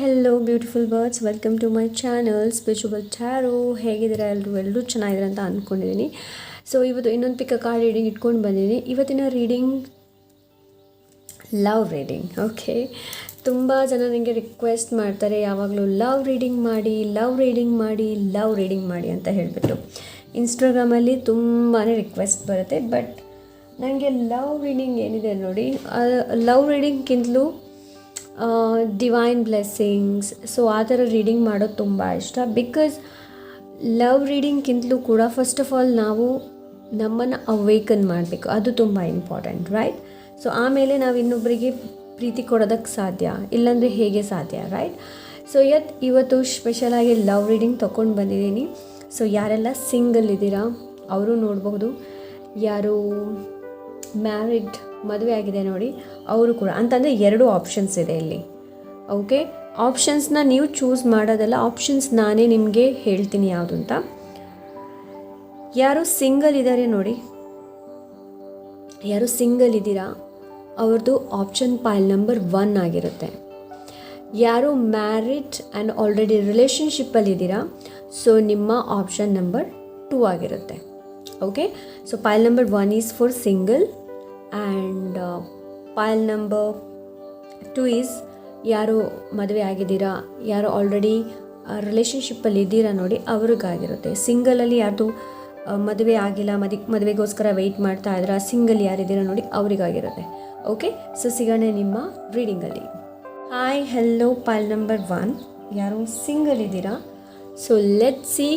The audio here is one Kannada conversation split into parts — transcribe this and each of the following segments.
Hello beautiful birds, welcome to my channel spiritual tarot. ಹೇಗಿದ್ದೀರಾ ಎಲ್ಲರೂ ಚೆನ್ನಾಗಿದ್ದೀರಾ ಅಂತ ಅಂದ್ಕೊಂಡಿದ್ದೀನಿ. ಸೊ ಇವತ್ತು ಇನ್ನೊಂದು ಪಿಕ್ ಕಾರ್ಡ್ ರೀಡಿಂಗ್ ಇಟ್ಕೊಂಡು ಬಂದಿದ್ದೀನಿ. ಇವತ್ತಿನ ರೀಡಿಂಗ್ ಲವ್ ರೀಡಿಂಗ್. ಓಕೆ, ತುಂಬ ಜನ ನನಗೆ ರಿಕ್ವೆಸ್ಟ್ ಮಾಡ್ತಾರೆ ಯಾವಾಗಲೂ ಲವ್ ರೀಡಿಂಗ್ ಮಾಡಿ, ಲವ್ ರೀಡಿಂಗ್ ಮಾಡಿ, ಲವ್ ರೀಡಿಂಗ್ ಮಾಡಿ ಅಂತ ಹೇಳಿಬಿಟ್ಟು ಇನ್ಸ್ಟಾಗ್ರಾಮಲ್ಲಿ ತುಂಬಾ ರಿಕ್ವೆಸ್ಟ್ ಬರುತ್ತೆ. ಬಟ್ ನನಗೆ ಲವ್ ರೀಡಿಂಗ್ ಏನಿದೆ ನೋಡಿ, ಲವ್ ರೀಡಿಂಗ್ಗಿಂತಲೂ ಡಿವೈನ್ ಬ್ಲೆಸ್ಸಿಂಗ್ಸ್, ಸೊ ಆ ಥರ ರೀಡಿಂಗ್ ಮಾಡೋದು ತುಂಬ ಇಷ್ಟ. ಬಿಕಾಸ್ ಲವ್ ರೀಡಿಂಗ್ಗಿಂತಲೂ ಕೂಡ ಫಸ್ಟ್ ಆಫ್ ಆಲ್ ನಾವು ನಮ್ಮನ್ನು ಅವೇಕನ್ ಮಾಡಬೇಕು, ಅದು ತುಂಬ ಇಂಪಾರ್ಟೆಂಟ್, ರೈಟ್? ಸೊ ಆಮೇಲೆ ನಾವು ಇನ್ನೊಬ್ಬರಿಗೆ ಪ್ರೀತಿ ಕೊಡೋದಕ್ಕೆ ಸಾಧ್ಯ, ಇಲ್ಲಾಂದರೆ ಹೇಗೆ ಸಾಧ್ಯ, ರೈಟ್? ಸೊ ಇವತ್ತು ಸ್ಪೆಷಲಾಗಿ ಲವ್ ರೀಡಿಂಗ್ ತೊಗೊಂಡು ಬಂದಿದ್ದೀನಿ. ಸೊ ಯಾರೆಲ್ಲ ಸಿಂಗಲ್ ಇದ್ದೀರಾ ಅವರು ನೋಡಬಹುದು, ಯಾರು ಮ್ಯಾರಿಡ್ ಮದುವೆ ಆಗಿದೆ ನೋಡಿ ಅವರು ಕೂಡ, ಅಂತಂದರೆ ಎರಡು ಆಪ್ಷನ್ಸ್ ಇದೆ ಇಲ್ಲಿ. ಓಕೆ, ಆಪ್ಷನ್ಸ್ನ ನೀವು ಚೂಸ್ ಮಾಡೋದಲ್ಲ, ಆಪ್ಷನ್ಸ್ ನಾನೇ ನಿಮಗೆ ಹೇಳ್ತೀನಿ ಯಾವುದು ಅಂತ. ಯಾರು ಸಿಂಗಲ್ ಇದ್ದಾರೆ ನೋಡಿ, ಯಾರು ಸಿಂಗಲ್ ಇದ್ದೀರಾ ಅವ್ರದ್ದು ಆಪ್ಷನ್ ಪೈಲ್ ನಂಬರ್ 1 ಆಗಿರುತ್ತೆ. ಯಾರು ಮ್ಯಾರಿಡ್ ಆ್ಯಂಡ್ ಆಲ್ರೆಡಿ ರಿಲೇಷನ್ಶಿಪ್ಪಲ್ಲಿ ಇದ್ದೀರಾ, ಸೊ ನಿಮ್ಮ ಆಪ್ಷನ್ ನಂಬರ್ 2 ಆಗಿರುತ್ತೆ. Okay, so pile number 1 is for single and pile number 2 is ಯಾರು ಮದುವೆ ಆಗಿದ್ದೀರಾ, ಯಾರು ಆಲ್ರೆಡಿ ರಿಲೇಷನ್ಶಿಪ್ಪಲ್ಲಿ ಇದ್ದೀರಾ ನೋಡಿ ಅವ್ರಿಗಾಗಿರುತ್ತೆ. ಸಿಂಗಲಲ್ಲಿ ಯಾರ್ದು ಮದುವೆ ಆಗಿಲ್ಲ, ಮದುವೆಗೋಸ್ಕರ ವೆಯ್ಟ್ ಮಾಡ್ತಾ ಇದ್ದೀರಾ, ಸಿಂಗಲ್ ಯಾರಿದ್ದೀರಾ ನೋಡಿ ಅವರಿಗಾಗಿರುತ್ತೆ. ಓಕೆ, ಸೊ ಸಿಗೋಣ ನಿಮ್ಮ ರೀಡಿಂಗಲ್ಲಿ. ಹಾಯ್ ಹೆಲೋ ಪೈಲ್ ನಂಬರ್ 1, ಯಾರು ಸಿಂಗಲ್ ಇದ್ದೀರಾ, ಸೊ ಲೆಟ್ ಸಿ,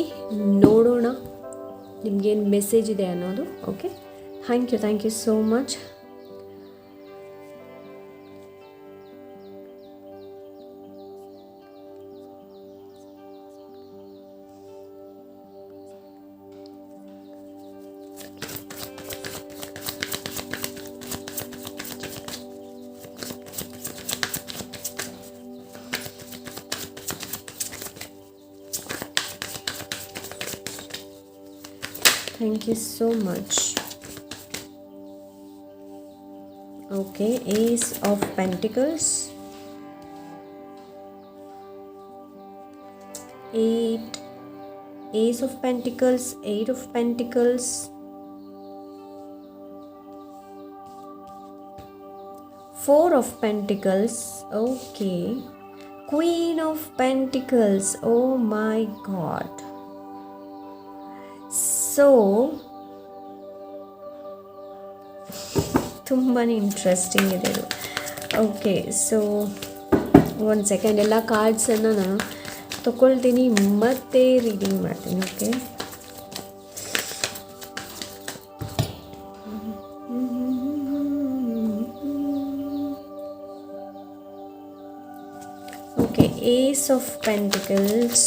ನೋಡೋಣ ನಿಮಗೇನು ಮೆಸೇಜ್ ಇದೆ ಅನ್ನೋದು. Okay, thank you so much. Thank you so much. Okay, Ace of Pentacles, 8, Ace of Pentacles, 8 of Pentacles, 4 of Pentacles. Okay, Queen of Pentacles. Oh my God. So ತುಂಬಾ ಇಂಟ್ರೆಸ್ಟಿಂಗ್ ಇದೆ ಇದು. ಓಕೆ, ಸೊ ಒಂದು ಸೆಕೆಂಡ್ ಎಲ್ಲ ಕಾರ್ಡ್ಸನ್ನು ನಾನು ತೊಗೊಳ್ತೀನಿ ಮತ್ತೆ ರೀಡಿಂಗ್ ಮಾಡ್ತೀನಿ. Okay, ace of pentacles,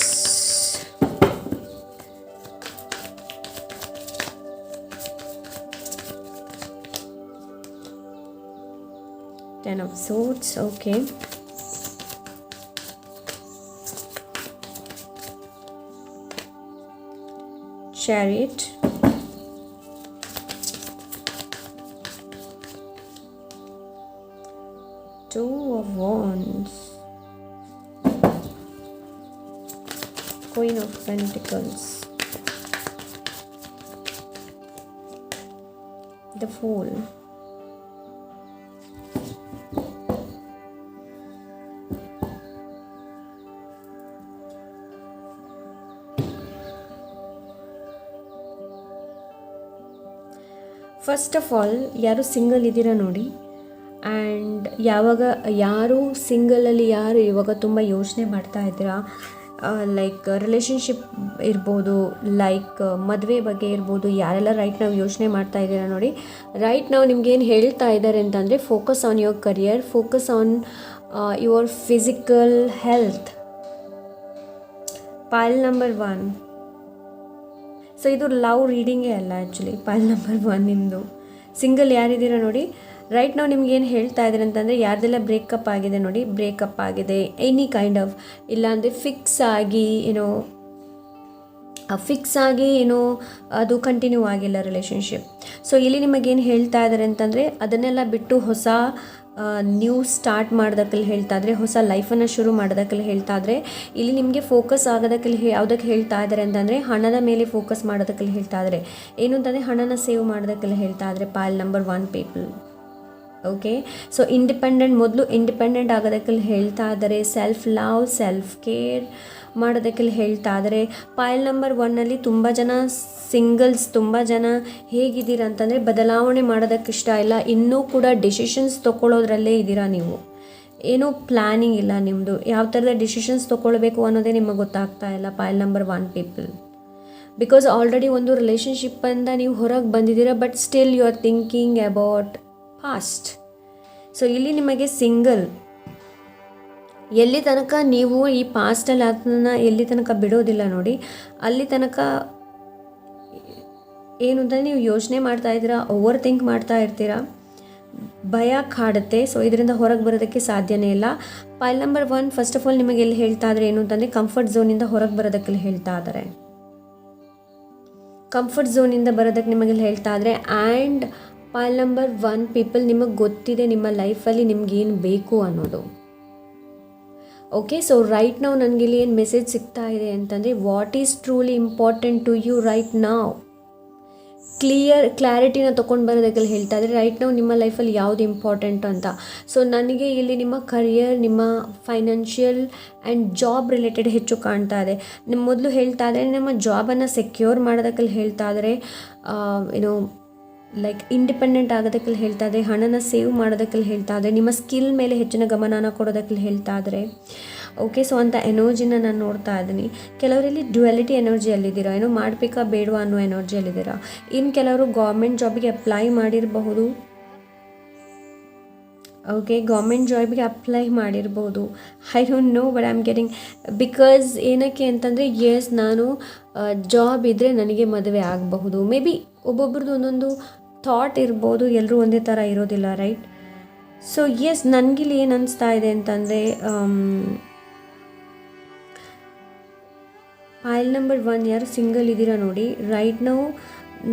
Ten of Swords. Okay, Chariot, Two of Wands, Queen of Pentacles, the Fool. First of all ಯಾರು ಸಿಂಗಲ್ ಇದ್ದೀರಾ ನೋಡಿ, ಆ್ಯಂಡ್ ಯಾರು ಸಿಂಗಲಲ್ಲಿ ಯಾರು ಇವಾಗ ತುಂಬ ಯೋಚನೆ ಮಾಡ್ತಾ ಇದ್ದೀರಾ, ಲೈಕ್ ರಿಲೇಷನ್ಶಿಪ್ ಇರ್ಬೋದು, ಲೈಕ್ ಮದುವೆ ಬಗ್ಗೆ ಇರ್ಬೋದು, ಯಾರೆಲ್ಲ ರೈಟ್ ನಾವು ಯೋಚನೆ ಮಾಡ್ತಾ ಇದ್ದೀರಾ ನೋಡಿ, ರೈಟ್ ನಾವು ನಿಮ್ಗೇನು ಹೇಳ್ತಾ ಇದ್ದಾರೆ ಅಂತಂದರೆ focus on your career, focus on your physical health. ಪೈಲ್ number 1. So ಇದು ಲವ್ ರೀಡಿಂಗೇ ಅಲ್ಲ ಆ್ಯಕ್ಚುಲಿ. ಪೈಲ್ ನಂಬರ್ 1 ನಿಮ್ಮದು ಸಿಂಗಲ್ ಯಾರಿದ್ದೀರಾ ನೋಡಿ, ರೈಟ್ ನಾವು ನಿಮ್ಗೇನು ಹೇಳ್ತಾ ಇದ್ದಾರೆ ಅಂತಂದರೆ ಯಾರ್ದೆಲ್ಲ ಬ್ರೇಕಪ್ ಆಗಿದೆ ನೋಡಿ, ಬ್ರೇಕಪ್ ಆಗಿದೆ ಎನಿ ಕೈಂಡ್ ಆಫ್, ಇಲ್ಲಾಂದರೆ ಫಿಕ್ಸ್ ಆಗಿ ಏನೋ ಅದು ಕಂಟಿನ್ಯೂ ಆಗಿಲ್ಲ ರಿಲೇಷನ್ಶಿಪ್. ಸೊ ಇಲ್ಲಿ ನಿಮಗೇನು ಹೇಳ್ತಾ ಇದ್ದಾರೆ ಅಂತಂದರೆ ಅದನ್ನೆಲ್ಲ ಬಿಟ್ಟು ಹೊಸ ನ್ಯೂ ಸ್ಟಾರ್ಟ್ ಮಾಡೋದಕ್ಕಲ್ಲಿ ಹೇಳ್ತಾ ಇದ್ರೆ, ಹೊಸ ಲೈಫನ್ನು ಶುರು ಮಾಡೋದಕ್ಕಲ್ಲಿ ಹೇಳ್ತಾ ಇದ್ರೆ, ಇಲ್ಲಿ ನಿಮಗೆ ಫೋಕಸ್ ಆಗೋದಕ್ಕಲ್ಲಿ ಯಾವುದಕ್ಕೆ ಹೇಳ್ತಾ ಇದ್ದಾರೆ ಅಂತಂದರೆ ಹಣದ ಮೇಲೆ ಫೋಕಸ್ ಮಾಡೋದಕ್ಕಲ್ಲಿ ಹೇಳ್ತಾ ಇದ್ದಾರೆ. ಏನು ಅಂತಂದರೆ ಹಣನ ಸೇವ್ ಮಾಡೋದಕ್ಕಲ್ಲಿ ಹೇಳ್ತಾ ಇದ್ದಾರೆ. Pile number 1 people. Okay, so ಮೊದಲು ಇಂಡಿಪೆಂಡೆಂಟ್ ಆಗೋದಕ್ಕಲ್ಲಿ ಹೇಳ್ತಾ ಇದ್ದಾರೆ. ಸೆಲ್ಫ್ ಲವ್, ಸೆಲ್ಫ್ ಕೇರ್ ಮಾಡೋದಕ್ಕಲ್ಲಿ ಹೇಳ್ತಾ ಇದ್ದಾರೆ. ಪಾಯಲ್ ನಂಬರ್ 1ನಲ್ಲಿ ತುಂಬ ಜನ ಸಿಂಗಲ್ಸ್, ತುಂಬ ಜನ ಹೇಗಿದ್ದೀರಾ ಅಂತಂದರೆ ಬದಲಾವಣೆ ಮಾಡೋದಕ್ಕೆ ಇಷ್ಟ ಇಲ್ಲ, ಇನ್ನೂ ಕೂಡ ಡಿಸಿಷನ್ಸ್ ತೊಗೊಳ್ಳೋದ್ರಲ್ಲೇ ಇದ್ದೀರಾ ನೀವು. ಏನೂ ಪ್ಲ್ಯಾನಿಂಗ್ ಇಲ್ಲ ನಿಮ್ಮದು, ಯಾವ ಥರದ ಡಿಸಿಷನ್ಸ್ ತೊಗೊಳ್ಬೇಕು ಅನ್ನೋದೇ ನಿಮಗೆ ಗೊತ್ತಾಗ್ತಾ ಇಲ್ಲ. Pile number 1 people, because already ಒಂದು ರಿಲೇಷನ್ಶಿಪ್ಪಿಂದ ನೀವು ಹೊರಗೆ ಬಂದಿದ್ದೀರಾ, but still you are thinking about past. So ಇಲ್ಲಿ ನಿಮಗೆ ಸಿಂಗಲ್, ಎಲ್ಲಿ ತನಕ ನೀವು ಈ ಪಾಸ್ಟಲ್ಲಿ ಅದನ್ನು ಎಲ್ಲಿ ತನಕ ಬಿಡೋದಿಲ್ಲ ನೋಡಿ, ಅಲ್ಲಿ ತನಕ ಏನು ಅಂತ ನೀವು ಯೋಚನೆ ಮಾಡ್ತಾ ಇದ್ದೀರಾ, ಓವರ್ ಥಿಂಕ್ ಮಾಡ್ತಾ ಇರ್ತೀರಾ, ಭಯ ಕಾಡುತ್ತೆ. ಸೊ ಇದರಿಂದ ಹೊರಗೆ ಬರೋದಕ್ಕೆ ಸಾಧ್ಯನೇ ಇಲ್ಲ. Pile number 1 first of all ನಿಮಗೆ ಎಲ್ಲಿ ಹೇಳ್ತಾ ಇದ್ದಾರೆ ಏನು ಅಂತಂದರೆ ಕಂಫರ್ಟ್ ಝೋನಿಂದ ಹೊರಗೆ ಬರೋದಕ್ಕೆ ಹೇಳ್ತಾ ಇದ್ದಾರೆ. ಕಂಫರ್ಟ್ ಝೋನಿಂದ ಬರೋದಕ್ಕೆ ನಿಮಗೆ ಹೇಳ್ತಾ ಇದ್ದಾರೆ. ಆ್ಯಂಡ್ ಪಾಯಲ್ ನಂಬರ್ 1 ಪೀಪಲ್, ನಿಮಗೆ ಗೊತ್ತಿದೆ ನಿಮ್ಮ ಲೈಫಲ್ಲಿ ನಿಮ್ಗೇನು ಬೇಕು ಅನ್ನೋದು. ಓಕೆ, ಸೊ ರೈಟ್ ನಾವು ನನಗಿಲ್ಲಿ ಏನು ಮೆಸೇಜ್ ಸಿಗ್ತಾ ಇದೆ ಅಂತಂದರೆ, what is truly important to you right ನಾವು. ಕ್ಲಾರಿಟಿನ ತೊಗೊಂಡು ಬರೋದಕ್ಕೆಲ್ಲ ಹೇಳ್ತಾ ಇದ್ದಾರೆ. ರೈಟ್ ನಾವು ನಿಮ್ಮ ಲೈಫಲ್ಲಿ ಯಾವುದು ಇಂಪಾರ್ಟೆಂಟ್ ಅಂತ. ಸೊ ನನಗೆ ಇಲ್ಲಿ ನಿಮ್ಮ ಕರಿಯರ್, ನಿಮ್ಮ ಫೈನಾನ್ಷಿಯಲ್ ಆ್ಯಂಡ್ ಜಾಬ್ ರಿಲೇಟೆಡ್ ಹೆಚ್ಚು ಕಾಣ್ತಾ ಇದೆ. ನಿಮ್ಮ ಮೊದಲು ಹೇಳ್ತಾ ಇದ್ದಾರೆ ನಿಮ್ಮ ಜಾಬನ್ನು ಸೆಕ್ಯೂರ್ ಮಾಡೋದಕ್ಕೆಲ್ಲ ಹೇಳ್ತಾ ಇದ್ದಾರೆ. ಏನೋ ಲೈಕ್ ಇಂಡಿಪೆಂಡೆಂಟ್ ಆಗೋದಕ್ಕೆಲ್ಲ ಹೇಳ್ತಾ ಇದ್ದಾರೆ. ಹಣನ ಸೇವ್ ಮಾಡೋದಕ್ಕೆಲ್ಲ ಹೇಳ್ತಾ ಇದ್ದಾರೆ. ನಿಮ್ಮ ಸ್ಕಿಲ್ ಮೇಲೆ ಹೆಚ್ಚಿನ ಗಮನನ ಕೊಡೋದಕ್ಕೆಲ್ಲ ಹೇಳ್ತಾ ಇದ್ದಾರೆ. ಓಕೆ, ಸೊ ಅಂಥ ಎನರ್ಜಿನ ನಾನು ನೋಡ್ತಾ ಇದ್ದೀನಿ. ಕೆಲವರಲ್ಲಿ ಡ್ಯುಯಾಲಿಟಿ ಎನರ್ಜಿಯಲ್ಲಿದ್ದೀರಾ, ಏನೋ ಮಾಡಬೇಕಾ ಬೇಡವಾ ಅನ್ನೋ ಎನರ್ಜಿಯಲ್ಲಿದ್ದೀರಾ. ಇನ್ನು ಕೆಲವರು ಗೌರ್ಮೆಂಟ್ ಜಾಬಿಗೆ ಅಪ್ಲೈ ಮಾಡಿರಬಹುದು. ಓಕೆ, ಗೌರ್ಮೆಂಟ್ ಜಾಬಿಗೆ ಅಪ್ಲೈ ಮಾಡಿರ್ಬೋದು. I don't know, but I am getting, because ಏನಕ್ಕೆ ಅಂತಂದರೆ ಎಸ್ ನಾನು ಜಾಬ್ ಇದ್ದರೆ ನನಗೆ ಮದುವೆ ಆಗಬಹುದು. ಮೇ ಬಿ ಒಬ್ಬೊಬ್ರದ್ದು ಒಂದೊಂದು ಥಾಟ್ ಇರ್ಬೋದು, ಎಲ್ಲರೂ ಒಂದೇ ಥರ ಇರೋದಿಲ್ಲ, ರೈಟ್. ಸೊ ಎಸ್, ನನಗಿಲ್ಲಿ ಏನು ಅನಿಸ್ತಾ ಇದೆ ಅಂತಂದರೆ ಪಾಯಲ್ ನಂಬರ್ 1 ಯಾರು ಸಿಂಗಲ್ ಇದ್ದೀರಾ ನೋಡಿ, ರೈಟ್ ನಾವು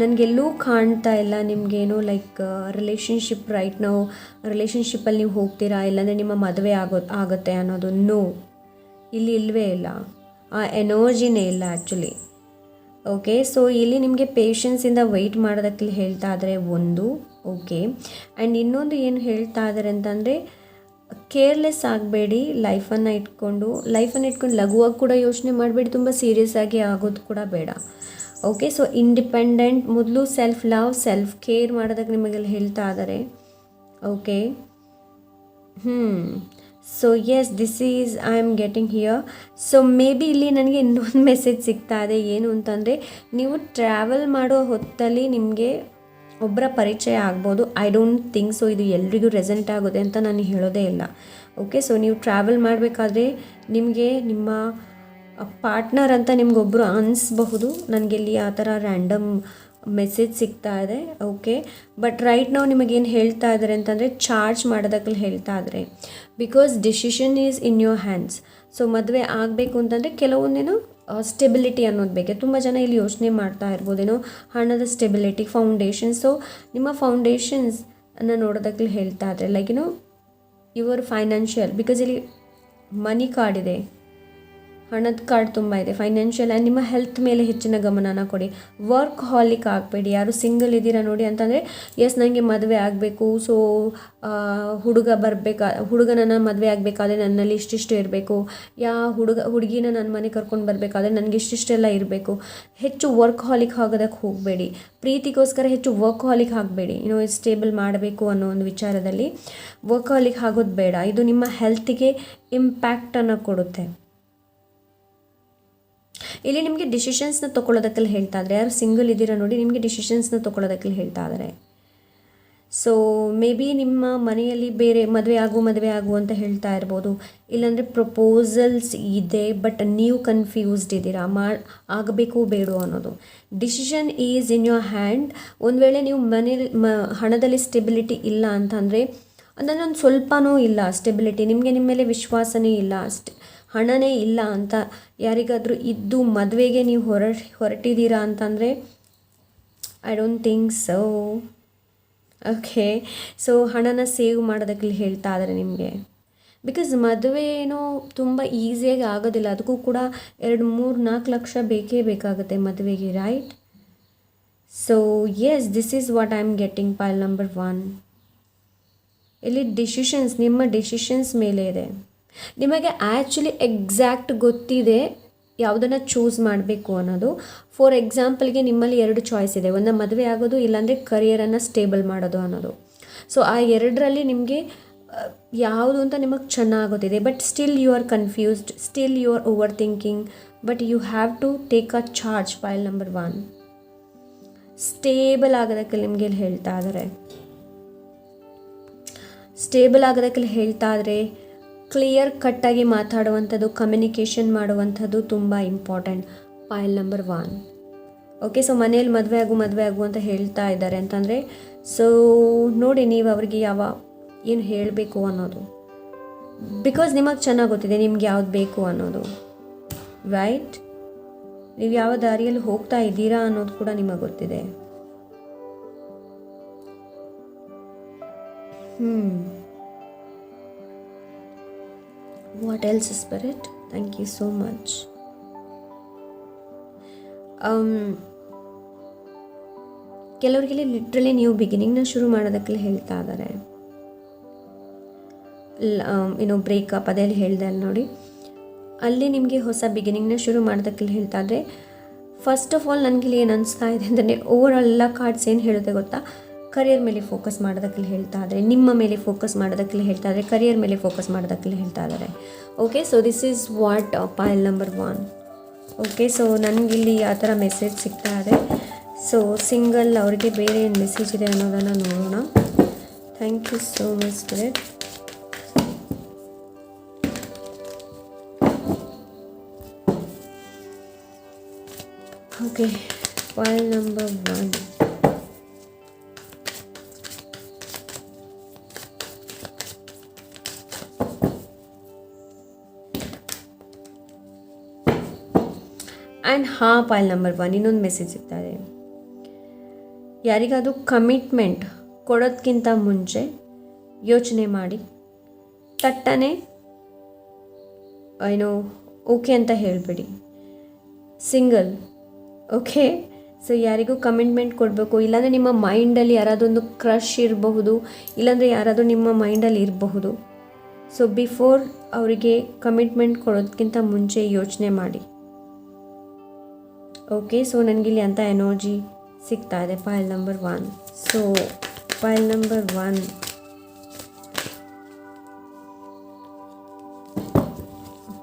ನನಗೆಲ್ಲೂ ಕಾಣ್ತಾ ಇಲ್ಲ ನಿಮಗೇನು ಲೈಕ್ ರಿಲೇಷನ್ಶಿಪ್. ರೈಟ್ ನಾವು ರಿಲೇಷನ್ಶಿಪ್ಪಲ್ಲಿ ನೀವು ಹೋಗ್ತೀರಾ, ಇಲ್ಲಾಂದರೆ ನಿಮ್ಮ ಮದುವೆ ಆಗುತ್ತೆ ಅನ್ನೋದು ನೋ, ಇಲ್ಲಿ ಇಲ್ಲವೇ ಇಲ್ಲ, ಆ ಎನರ್ಜಿನೇ ಇಲ್ಲ ಆ್ಯಕ್ಚುಲಿ. ಓಕೆ, ಸೊ ಇಲ್ಲಿ ನಿಮಗೆ ಪೇಷನ್ಸಿಂದ ವೆಯ್ಟ್ ಮಾಡೋದಕ್ಕೆ ಹೇಳ್ತಾ ಇದ್ದಾರೆ ಒಂದು. ಓಕೆ, ಆ್ಯಂಡ್ ಇನ್ನೊಂದು ಏನು ಹೇಳ್ತಾ ಇದ್ದಾರೆ ಅಂತಂದರೆ ಕೇರ್ಲೆಸ್ ಆಗಬೇಡಿ. ಲೈಫನ್ನು ಇಟ್ಕೊಂಡು ಲಘುವಾಗಿ ಕೂಡ ಯೋಚನೆ ಮಾಡಬೇಡಿ, ತುಂಬ ಸೀರಿಯಸ್ ಆಗಿ ಆಗೋದು ಕೂಡ ಬೇಡ. ಓಕೆ, ಸೊ ಇಂಡಿಪೆಂಡೆಂಟ್, ಮೊದಲು ಸೆಲ್ಫ್ ಲವ್, ಸೆಲ್ಫ್ ಕೇರ್ ಮಾಡೋದಕ್ಕೆ ನಿಮಗೆಲ್ಲ ಹೇಳ್ತಾ ಇದ್ದಾರೆ. Okay, so yes, this is I am getting here. So maybe ಇಲ್ಲಿ ನನಗೆ ಇನ್ನೊಂದು ಮೆಸೇಜ್ ಸಿಗ್ತಾ ಇದೆ. ಏನು ಅಂತಂದರೆ ನೀವು ಟ್ರಾವೆಲ್ ಮಾಡೋ ಹೊತ್ತಲ್ಲಿ ನಿಮಗೆ ಒಬ್ಬರ ಪರಿಚಯ ಆಗ್ಬೋದು. ಐ ಡೋಂಟ್ ಥಿಂಕ್ ಸೊ ಇದು ಎಲ್ರಿಗೂ ರೆಸನೆಟ್ ಆಗುತ್ತೆ ಅಂತ ನಾನು ಹೇಳೋದೇ ಇಲ್ಲ. ಓಕೆ, ಸೊ ನೀವು ಟ್ರಾವೆಲ್ ಮಾಡಬೇಕಾದ್ರೆ ನಿಮಗೆ ನಿಮ್ಮ ಪಾರ್ಟ್ನರ್ ಅಂತ ನಿಮಗೊಬ್ಬರು ಅನಿಸ್ಬಹುದು. ನನಗೆಲ್ಲಿ ಆ ಥರ ರ್ಯಾಂಡಮ್ ಮೆಸೇಜ್ ಸಿಗ್ತಾ ಇದೆ. ಓಕೆ, ಬಟ್ ರೈಟ್ ನಾವು ನಿಮಗೇನು ಹೇಳ್ತಾ ಇದ್ದಾರೆ ಅಂತಂದರೆ ಚಾರ್ಜ್ ಮಾಡೋದಕ್ಕೆ ಹೇಳ್ತಾ ಇದ್ದಾರೆ. Because decision is in your hands. So ಮದುವೆ ಆಗಬೇಕು ಅಂತಂದರೆ ಕೆಲವೊಂದೇನೋ ಸ್ಟೆಬಿಲಿಟಿ ಅನ್ನೋದು ಬೇಕೆ. ತುಂಬ ಜನ ಇಲ್ಲಿ ಯೋಚನೆ ಮಾಡ್ತಾ ಇರ್ಬೋದೇನೋ ಹಣದ ಸ್ಟೆಬಿಲಿಟಿ, ಫೌಂಡೇಶನ್. ಸೊ ನಿಮ್ಮ ಫೌಂಡೇಶನ್ಸ್ ಅನ್ನು ನೋಡೋದಕ್ಕೆ ಹೇಳ್ತಾ ಇದ್ದಾರೆ. ಲೈಕ್ ಏನೋ ಯುವರ್ ಫೈನಾನ್ಷಿಯಲ್, ಬಿಕಾಸ್ ಇಲ್ಲಿ ಮನಿ ಕಾರ್ಡ್ ಇದೆ, ಹಣದ ಕಾರ್ಡ್ ತುಂಬ ಇದೆ, ಫೈನಾನ್ಷಿಯಲ್ ಆ್ಯಂಡ್ ನಿಮ್ಮ ಹೆಲ್ತ್ ಮೇಲೆ ಹೆಚ್ಚಿನ ಗಮನನ ಕೊಡಿ. ವರ್ಕ್ ಹಾಲಿಕ್ ಆಗಬೇಡಿ. ಯಾರು ಸಿಂಗಲ್ ಇದ್ದೀರಾ ನೋಡಿ ಅಂತಂದರೆ ಎಸ್ ನನಗೆ ಮದುವೆ ಆಗಬೇಕು, ಸೊ ಹುಡುಗನನ್ನು ಮದುವೆ ಆಗಬೇಕಾದ್ರೆ ನನ್ನಲ್ಲಿ ಇಷ್ಟಿಷ್ಟು ಇರಬೇಕು, ಹುಡುಗಿನ ನನ್ನ ಮನೆ ಕರ್ಕೊಂಡು ಬರಬೇಕಾದ್ರೆ ನನಗೆ ಇಷ್ಟಿಷ್ಟೆಲ್ಲ ಇರಬೇಕು. ಹೆಚ್ಚು ವರ್ಕ್ ಹಾಲಿಕ್ ಆಗೋದಕ್ಕೆ ಹೋಗಬೇಡಿ. ಪ್ರೀತಿಗೋಸ್ಕರ ಹೆಚ್ಚು ವರ್ಕ್ ಹಾಲಿಕ್ ಆಗಬೇಡಿ. ಸ್ಟೇಬಲ್ ಮಾಡಬೇಕು ಅನ್ನೋ ಒಂದು ವಿಚಾರದಲ್ಲಿ ವರ್ಕ್ ಹಾಲಿಕ್ ಆಗೋದು ಬೇಡ. ಇದು ನಿಮ್ಮ ಹೆಲ್ತಿಗೆ ಇಂಪ್ಯಾಕ್ಟನ್ನು ಕೊಡುತ್ತೆ. ಇಲ್ಲಿ ನಿಮಗೆ ಡಿಸಿಷನ್ಸ್ನ ತೊಗೊಳ್ಳೋದಕ್ಕೆಲ್ಲ ಹೇಳ್ತಾ ಇದ್ದಾರೆ. ಯಾರು ಸಿಂಗಲ್ ಇದ್ದೀರಾ ನೋಡಿ, ನಿಮಗೆ ಡಿಸಿಷನ್ಸ್ನ ತೊಗೊಳ್ಳೋದಕ್ಕೆಲ್ಲ ಹೇಳ್ತಾ ಇದ್ದಾರೆ. ಸೊ ಮೇ ಬಿ ನಿಮ್ಮ ಮನೆಯಲ್ಲಿ ಬೇರೆ ಮದುವೆ ಆಗು ಅಂತ ಹೇಳ್ತಾ ಇರ್ಬೋದು. ಇಲ್ಲಾಂದರೆ ಪ್ರಪೋಸಲ್ಸ್ ಇದೆ, ಬಟ್ ನೀವು ಕನ್ಫ್ಯೂಸ್ಡ್ ಇದ್ದೀರಾ, ಆಗಬೇಕು ಬೇಡೋ ಅನ್ನೋದು. Decision is in your hand. ಒಂದು ವೇಳೆ ನೀವು ಹಣದಲ್ಲಿ ಸ್ಟೆಬಿಲಿಟಿ ಇಲ್ಲ ಅಂತಂದರೆ ಅದನ್ನು ಒಂದು ಸ್ವಲ್ಪನೂ ಇಲ್ಲ ಸ್ಟೆಬಿಲಿಟಿ, ನಿಮಗೆ ನಿಮ್ಮ ಮೇಲೆ ವಿಶ್ವಾಸನೇ ಇಲ್ಲ, ಹಣನೇ ಇಲ್ಲ ಅಂತ ಯಾರಿಗಾದರೂ ಇದ್ದು ಮದುವೆಗೆ ನೀವು ಹೊರಟಿದ್ದೀರಾ ಅಂತಂದರೆ I don't think so. Okay, so ಹಣನ ಸೇವ್ ಮಾಡೋದಕ್ಕೆ ಹೇಳ್ತಾ ಇದ್ದಾರೆ ನಿಮಗೆ. ಬಿಕಾಸ್ ಮದುವೆ ಏನೋ ತುಂಬ ಈಸಿಯಾಗಿ ಆಗೋದಿಲ್ಲ, ಅದಕ್ಕೂ ಕೂಡ 2-3-4 ಲಕ್ಷ ಬೇಕೇ ಬೇಕಾಗುತ್ತೆ ಮದುವೆಗೆ, right? So yes, this is what I am getting pile number 1. ಇಲ್ಲಿ ಡಿಸಿಷನ್ಸ್, ನಿಮ್ಮ ಡಿಸಿಷನ್ಸ್ ಮೇಲೆ ಇದೆ. ನಿಮಗೆ ಆ್ಯಕ್ಚುಲಿ ಎಕ್ಸಾಕ್ಟ್ ಗೊತ್ತಿದೆ ಯಾವುದನ್ನು ಚೂಸ್ ಮಾಡಬೇಕು ಅನ್ನೋದು. ಫಾರ್ ಎಕ್ಸಾಂಪಲ್ಗೆ ನಿಮ್ಮಲ್ಲಿ 2 ಚಾಯ್ಸ್ ಇದೆ, ಒಂದು ಮದುವೆ ಆಗೋದು, ಇಲ್ಲಾಂದರೆ ಕರಿಯರನ್ನು ಸ್ಟೇಬಲ್ ಮಾಡೋದು ಅನ್ನೋದು. ಸೊ ಆ ಎರಡರಲ್ಲಿ ನಿಮಗೆ ಯಾವುದು ಅಂತ ನಿಮಗೆ ಚೆನ್ನಾಗಿ ಗೊತ್ತಿದೆ, but still you are confused, still you are overthinking, but you have to take a charge. Pile number 1 stable ಆಗೋದಕ್ಕೆ ನಿಮಗೆ ಇಲ್ಲಿ ಹೇಳ್ತಾ ಇದ್ದಾರೆ. ಸ್ಟೇಬಲ್ ಆಗೋದಕ್ಕೆ ಹೇಳ್ತಾ ಇದ್ರೆ ಕ್ಲಿಯರ್ ಕಟ್ಟಾಗಿ ಮಾತಾಡುವಂಥದ್ದು, ಕಮ್ಯುನಿಕೇಷನ್ ಮಾಡುವಂಥದ್ದು ತುಂಬ ಇಂಪಾರ್ಟೆಂಟ್. ಪೈಲ್ ನಂಬರ್ 1. ಓಕೆ, ಸೊ ಮನೇಲಿ ಮದುವೆ ಆಗು ಅಂತ ಹೇಳ್ತಾ ಇದ್ದಾರೆ ಅಂತಂದರೆ, ಸೊ ನೋಡಿ ನೀವು ಅವ್ರಿಗೆ ಏನು ಹೇಳಬೇಕು ಅನ್ನೋದು, ಬಿಕಾಸ್ ನಿಮಗೆ ಚೆನ್ನಾಗಿ ಗೊತ್ತಿದೆ ನಿಮ್ಗೆ ಯಾವ್ದು ಬೇಕು ಅನ್ನೋದು, ರೈಟ್? ನೀವು ಯಾವ ದಾರಿಯಲ್ಲಿ ಹೋಗ್ತಾ ಇದ್ದೀರಾ ಅನ್ನೋದು ಕೂಡ ನಿಮಗೆ ಗೊತ್ತಿದೆ. What else spirit? Thank you so much. ಕೆಲವರಿಗೆ ಲಿಟ್ರಲಿ ನೀವು ಬಿಗಿನಿಂಗ್ನ ಶುರು ಮಾಡೋದಕ್ಕೆ ಹೇಳ್ತಾ ಇದ್ದಾರೆ. ಬ್ರೇಕಪ್ ಅದೆಲ್ಲ ಹೇಳ್ದೆ ಅಲ್ಲಿ ನೋಡಿ, ಅಲ್ಲಿ ನಿಮಗೆ ಹೊಸ ಬಿಗಿನಿಂಗ್ನ ಶುರು ಮಾಡೋದಕ್ಕೆ ಹೇಳ್ತಾ ಇದ್ರೆ, ಫಸ್ಟ್ ಆಫ್ ಆಲ್ ನನಗೆ ಏನು ಅನಿಸ್ತಾ ಇದೆ ಅಂದರೆ, ಓವರ್ ಆಲ್ ಎಲ್ಲ ಕಾರ್ಡ್ಸ್ ಏನು ಹೇಳುತ್ತೆ ಗೊತ್ತಾ, ಕರಿಯರ್ ಮೇಲೆ ಫೋಕಸ್ ಮಾಡೋದಕ್ಕೆ ಹೇಳ್ತಾ ಇದ್ದಾರೆ, ನಿಮ್ಮ ಮೇಲೆ ಫೋಕಸ್ ಮಾಡೋದಕ್ಕೆ ಹೇಳ್ತಾ ಇದ್ದಾರೆ, ಕರಿಯರ್ ಮೇಲೆ ಫೋಕಸ್ ಮಾಡೋದಕ್ಕೆ ಹೇಳ್ತಾ ಇದ್ದಾರೆ. Okay, so this is what pile number 1. Okay, so ನನಗಿಲ್ಲಿ ಆ ಥರ ಮೆಸೇಜ್ ಸಿಗ್ತಾ ಇದೆ. ಸೊ ಸಿಂಗಲ್ ಅವರಿಗೆ ಬೇರೆ ಏನು ಮೆಸೇಜ್ ಇದೆ ಅನ್ನೋದನ್ನು ನೋಡೋಣ. Thank you so much spirit. Okay, pile number 1. And pile number 1 ಇನ್ನೊಂದು ಮೆಸೇಜ್ ಸಿಗ್ತಾ ಇದೆ. ಯಾರಿಗಾದರೂ ಕಮಿಟ್ಮೆಂಟ್ ಕೊಡೋದಕ್ಕಿಂತ ಮುಂಚೆ ಯೋಚನೆ ಮಾಡಿ ತಟ್ಟನೆ ಓಕೆ ಅಂತ ಹೇಳಬೇಡಿ. Single, okay? ಸೊ ಯಾರಿಗೂ ಕಮಿಟ್ಮೆಂಟ್ ಕೊಡಬೇಕು, ಇಲ್ಲಾಂದರೆ ನಿಮ್ಮ ಮೈಂಡಲ್ಲಿ ಯಾರಾದೊಂದು ಕ್ರಷ್ ಇರಬಹುದು, ಇಲ್ಲಾಂದರೆ ಯಾರಾದರೂ ನಿಮ್ಮ ಮೈಂಡಲ್ಲಿ ಇರಬಹುದು. ಸೊ ಬಿಫೋರ್ ಅವರಿಗೆ ಕಮಿಟ್ಮೆಂಟ್ ಕೊಡೋದಕ್ಕಿಂತ ಮುಂಚೆ ಯೋಚನೆ ಮಾಡಿ. ಓಕೆ, ಸೊ ನನಗಿಲ್ಲಿ ಅಂಥ ಎನರ್ಜಿ ಸಿಗ್ತಾ ಇದೆ. ಪೈಲ್ number 1. So pile number 1,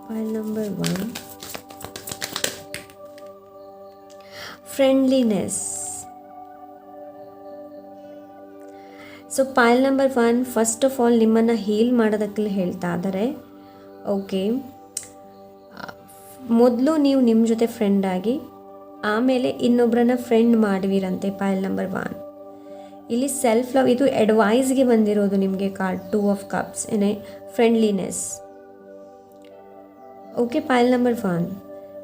ಪೈಲ್ number 1, friendliness. So pile number 1 first of all ನಿಮ್ಮನ್ನು ಹೀಲ್ ಮಾಡೋದಕ್ಕೆ ಹೇಳ್ತಾ ಇದ್ದಾರೆ. ಓಕೆ, ಮೊದಲು ನೀವು ನಿಮ್ಮ ಜೊತೆ ಫ್ರೆಂಡ್ ಆಗಿ ಆಮೇಲೆ ಇನ್ನೊಬ್ಬರನ್ನ ಫ್ರೆಂಡ್ ಮಾಡುವಿರಂತೆ. ಪೈಲ್ ನಂಬರ್ 1 ಇಲ್ಲಿ ಸೆಲ್ಫ್ ಲವ್, ಇದು ಅಡ್ವೈಸ್ಗೆ ಬಂದಿರೋದು ನಿಮಗೆ ಕಾರ್ಡ್ 2 ಆಫ್ ಕಪ್ಸ್ ಏನೇ friendliness. Okay, pile number 1.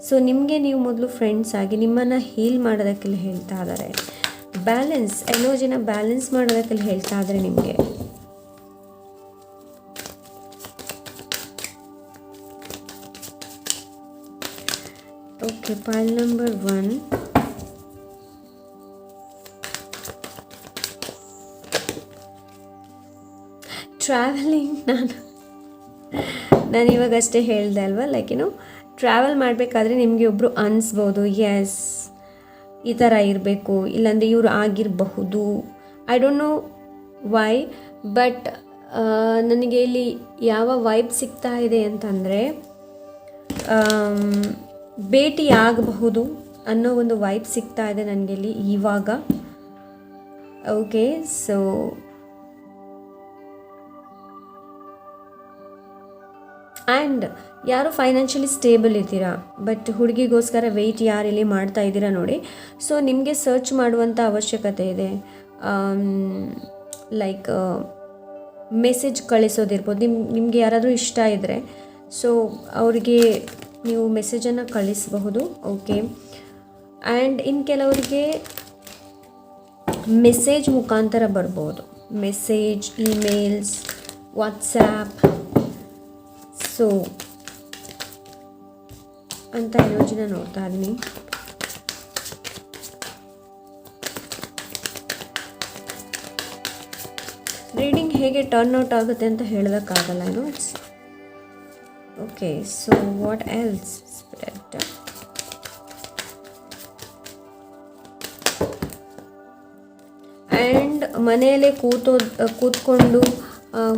So ನಿಮಗೆ ನೀವು ಮೊದಲು ಫ್ರೆಂಡ್ಸ್ ಆಗಿ ನಿಮ್ಮನ್ನು ಹೀಲ್ ಮಾಡೋದಕ್ಕೆ ಹೇಳ್ತಾ ಇದ್ದಾರೆ. ಬ್ಯಾಲೆನ್ಸ್, ಎನರ್ಜಿನ ಬ್ಯಾಲೆನ್ಸ್ ಮಾಡೋದಕ್ಕೆ ಹೇಳ್ತಾ ಇದ್ದಾರೆ ನಿಮಗೆ. Okay, pile number 1, travelling. ನಾನು ಇವಾಗಷ್ಟೇ ಹೇಳಿದೆ ಅಲ್ವಾ, ಲೈಕ್ ಟ್ರಾವೆಲ್ ಮಾಡಬೇಕಾದ್ರೆ ನಿಮಗೆ ಒಬ್ಬರು ಅನಿಸ್ಬೋದು, ಎಸ್ ಈ ಥರ ಇರಬೇಕು, ಇಲ್ಲಾಂದರೆ ಇವರು ಆಗಿರಬಹುದು. I don't know why, but ನನಗೆ ಇಲ್ಲಿ ಯಾವ ವೈಬ್ ಸಿಗ್ತಾ ಇದೆ ಅಂತಂದರೆ, ಭೇಟಿ ಆಗಬಹುದು ಅನ್ನೋ ಒಂದು ವೈಬ್ ಸಿಗ್ತಾ ಇದೆ ನನಗೆ ಇಲ್ಲಿ ಇವಾಗ. ಓಕೆ, ಸೊ ಆ್ಯಂಡ್ ಯಾರು ಫೈನಾನ್ಷಿಯಲಿ ಸ್ಟೇಬಲ್ ಇದ್ದೀರಾ, ಬಟ್ ಹುಡುಗಿಗೋಸ್ಕರ ವೆಯ್ಟ್ ಯಾರು ಇಲ್ಲಿ ಮಾಡ್ತಾ ಇದ್ದೀರಾ ನೋಡಿ. ಸೊ ನಿಮಗೆ ಸರ್ಚ್ ಮಾಡುವಂಥ ಅವಶ್ಯಕತೆ ಇದೆ. ಲೈಕ್ ಮೆಸೇಜ್ ಕಳಿಸೋದಿರ್ಬೋದು, ನಿಮಗೆ ಯಾರಾದರೂ ಇಷ್ಟ ಇದ್ದರೆ ಸೊ ಅವರಿಗೆ ನೀವು ಮೆಸೇಜನ್ನು ಕಳಿಸಬಹುದು. ಓಕೆ, ಆ್ಯಂಡ್ ಇನ್ನು ಕೆಲವರಿಗೆ ಮೆಸೇಜ್ ಮುಖಾಂತರ ಬರ್ಬೋದು, ಮೆಸೇಜ್, ಇಮೇಲ್ಸ್, ವಾಟ್ಸ್ಯಾಪ್. ಸೊ ಅಂತ ಎನರ್ಜಿನ ನೋಡ್ತಾ ಇದ್ದೀನಿ. ರೀಡಿಂಗ್ ಹೇಗೆ ಟರ್ನ್ ಔಟ್ ಆಗುತ್ತೆ ಅಂತ ಹೇಳೋದಕ್ಕಾಗಲ್ಲ, it's okay. So what else spirit? And ಮನೆಯಲ್ಲೇ ಕೂತ್ಕೊಂಡು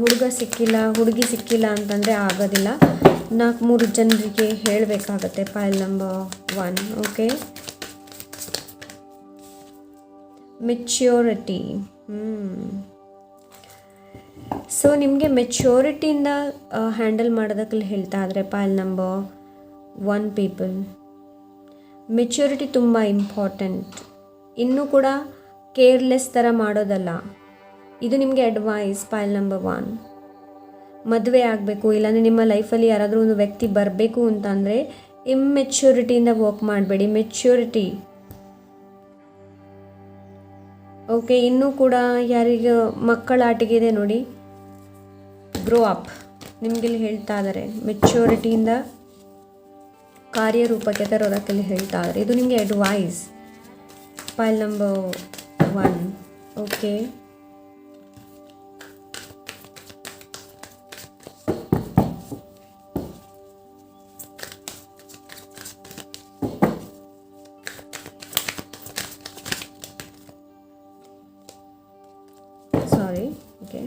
ಹುಡುಗ ಸಿಕ್ಕಿಲ್ಲ, ಹುಡುಗಿ ಸಿಕ್ಕಿಲ್ಲ ಅಂತಂದರೆ ಆಗೋದಿಲ್ಲ. 4-3 ಜನರಿಗೆ ಹೇಳಬೇಕಾಗತ್ತೆ. Pile number 1. Okay, maturity. So ನಿಮಗೆ ಮೆಚ್ಯೂರಿಟಿಯಿಂದ ಹ್ಯಾಂಡಲ್ ಮಾಡೋದಕ್ಕೆ ಹೇಳ್ತಾ ಇದ್ದಾರೆ ಪೈಲ್ ನಂಬರ್ 1 ಪೀಪಲ್. ಮೆಚ್ಯೂರಿಟಿ ತುಂಬ ಇಂಪಾರ್ಟೆಂಟ್. ಇನ್ನೂ ಕೂಡ ಕೇರ್ಲೆಸ್ ಥರ ಮಾಡೋದಲ್ಲ. ಇದು ನಿಮಗೆ ಅಡ್ವೈಸ್. ಪೈಲ್ ನಂಬರ್ 1, ಮದುವೆ ಆಗಬೇಕು, ಇಲ್ಲಾಂದರೆ ನಿಮ್ಮ ಲೈಫಲ್ಲಿ ಯಾರಾದರೂ ಒಂದು ವ್ಯಕ್ತಿ ಬರಬೇಕು ಅಂತಂದರೆ ಇಮ್ಮೆಚ್ಯೂರಿಟಿಯಿಂದ ವರ್ಕ್ ಮಾಡಬೇಡಿ. ಮೆಚ್ಯೂರಿಟಿ. ಓಕೆ, ಇನ್ನೂ ಕೂಡ ಯಾರಿಗೆ ಮಕ್ಕಳ ಆಟಿಕೆ ಇದೆ ನೋಡಿ, ಗ್ರೋ ಅಪ್. ನಿಮಗಿಲ್ಲಿ ಹೇಳ್ತಾ ಇದ್ದಾರೆ ಮೆಚ್ಯೂರಿಟಿಯಿಂದ ಕಾರ್ಯರೂಪಕ್ಕೆ ತರೋದಕ್ಕೆಲ್ಲಿ ಹೇಳ್ತಾ ಇದ್ದಾರೆ. ಇದು ನಿಮಗೆ advice. Pile number 1. Okay, sorry. Okay,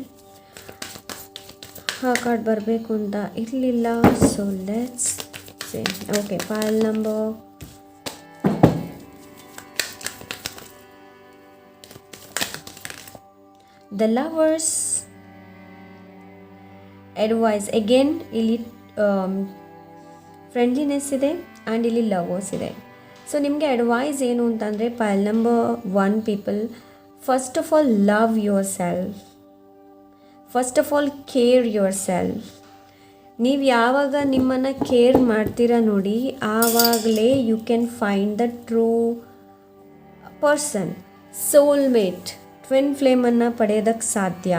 ಆ ಕಾರ್ಡ್ ಬರಬೇಕು ಅಂತ ಇರಲಿಲ್ಲ. So let's say. Okay, pile number the lovers advice. Again ಇಲ್ಲಿ ಫ್ರೆಂಡ್ಲಿನೆಸ್ ಇದೆ ಆ್ಯಂಡ್ ಇಲ್ಲಿ ಲವರ್ಸ್ ಇದೆ. ಸೊ ನಿಮಗೆ ಅಡ್ವೈಸ್ ಏನು ಅಂತಂದರೆ pile number 1 people, first of all love yourself. First of all care yourself. ನೀವು ಯಾವಾಗ ನಿಮ್ಮನ್ನು ಕೇರ್ ಮಾಡ್ತೀರಾ ನೋಡಿ, ಆವಾಗಲೇ you can find the true person, soulmate, twin ಫ್ಲೇಮನ್ನು ಪಡೆಯೋದಕ್ಕೆ ಸಾಧ್ಯ.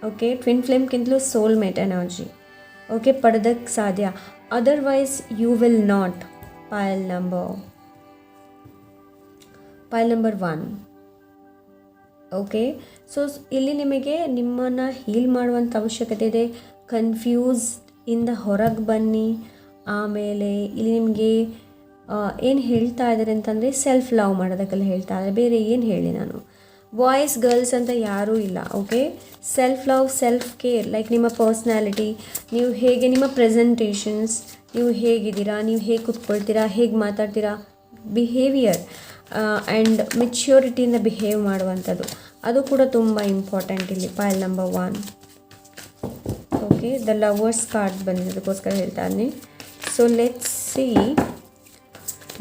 ಓಕೆ, ಟ್ವಿನ್ ಫ್ಲೇಮ್ಗಿಂತಲೂ ಸೋಲ್ಮೇಟ್ ಎನರ್ಜಿ ಓಕೆ ಪಡೆಯೋದಕ್ಕೆ ಸಾಧ್ಯ. Otherwise you will not. Pile number 1. Okay, so ಇಲ್ಲಿ ನಿಮಗೆ ನಿಮ್ಮನ್ನು ಹೀಲ್ ಮಾಡುವಂಥ ಅವಶ್ಯಕತೆ ಇದೆ. ಕನ್ಫ್ಯೂಸ್ ಇಂದ ಹೊರಗೆ ಬನ್ನಿ. ಆಮೇಲೆ ಇಲ್ಲಿ ನಿಮಗೆ ಏನು ಹೇಳ್ತಾ ಇದ್ದಾರೆ ಅಂತಂದರೆ ಸೆಲ್ಫ್ ಲವ್ ಮಾಡೋದಕ್ಕೆಲ್ಲ ಹೇಳ್ತಾ ಇದ್ದಾರೆ. ಬೇರೆ ಏನು ಹೇಳಿ ನಾನು, ಬಾಯ್ಸ್ ಗರ್ಲ್ಸ್ ಅಂತ ಯಾರೂ ಇಲ್ಲ. Okay, self love, self care. Like ನಿಮ್ಮ ಪರ್ಸ್ನಾಲಿಟಿ, ನೀವು ಹೇಗೆ, ನಿಮ್ಮ ಪ್ರೆಸೆಂಟೇಷನ್ಸ್, ನೀವು ಹೇಗಿದ್ದೀರಾ, ನೀವು ಹೇಗೆ ಕೂತ್ಕೊಳ್ತೀರಾ, ಹೇಗೆ ಮಾತಾಡ್ತೀರಾ, ಬಿಹೇವಿಯರ್ ಆ್ಯಂಡ್ ಮೆಚ್ಯೂರಿಟಿಯಿಂದ ಬಿಹೇವ್ ಮಾಡುವಂಥದ್ದು, ಅದು ಕೂಡ ತುಂಬ ಇಂಪಾರ್ಟೆಂಟ್ ಇಲ್ಲಿ. Pile number 1. Okay, the lovers card ಬಂದಿದ್ದಕ್ಕೋಸ್ಕರ ಹೇಳ್ತಾ ಇದ್ದೀನಿ. ಸೊ ಲೆಟ್ಸ್ ಸಿ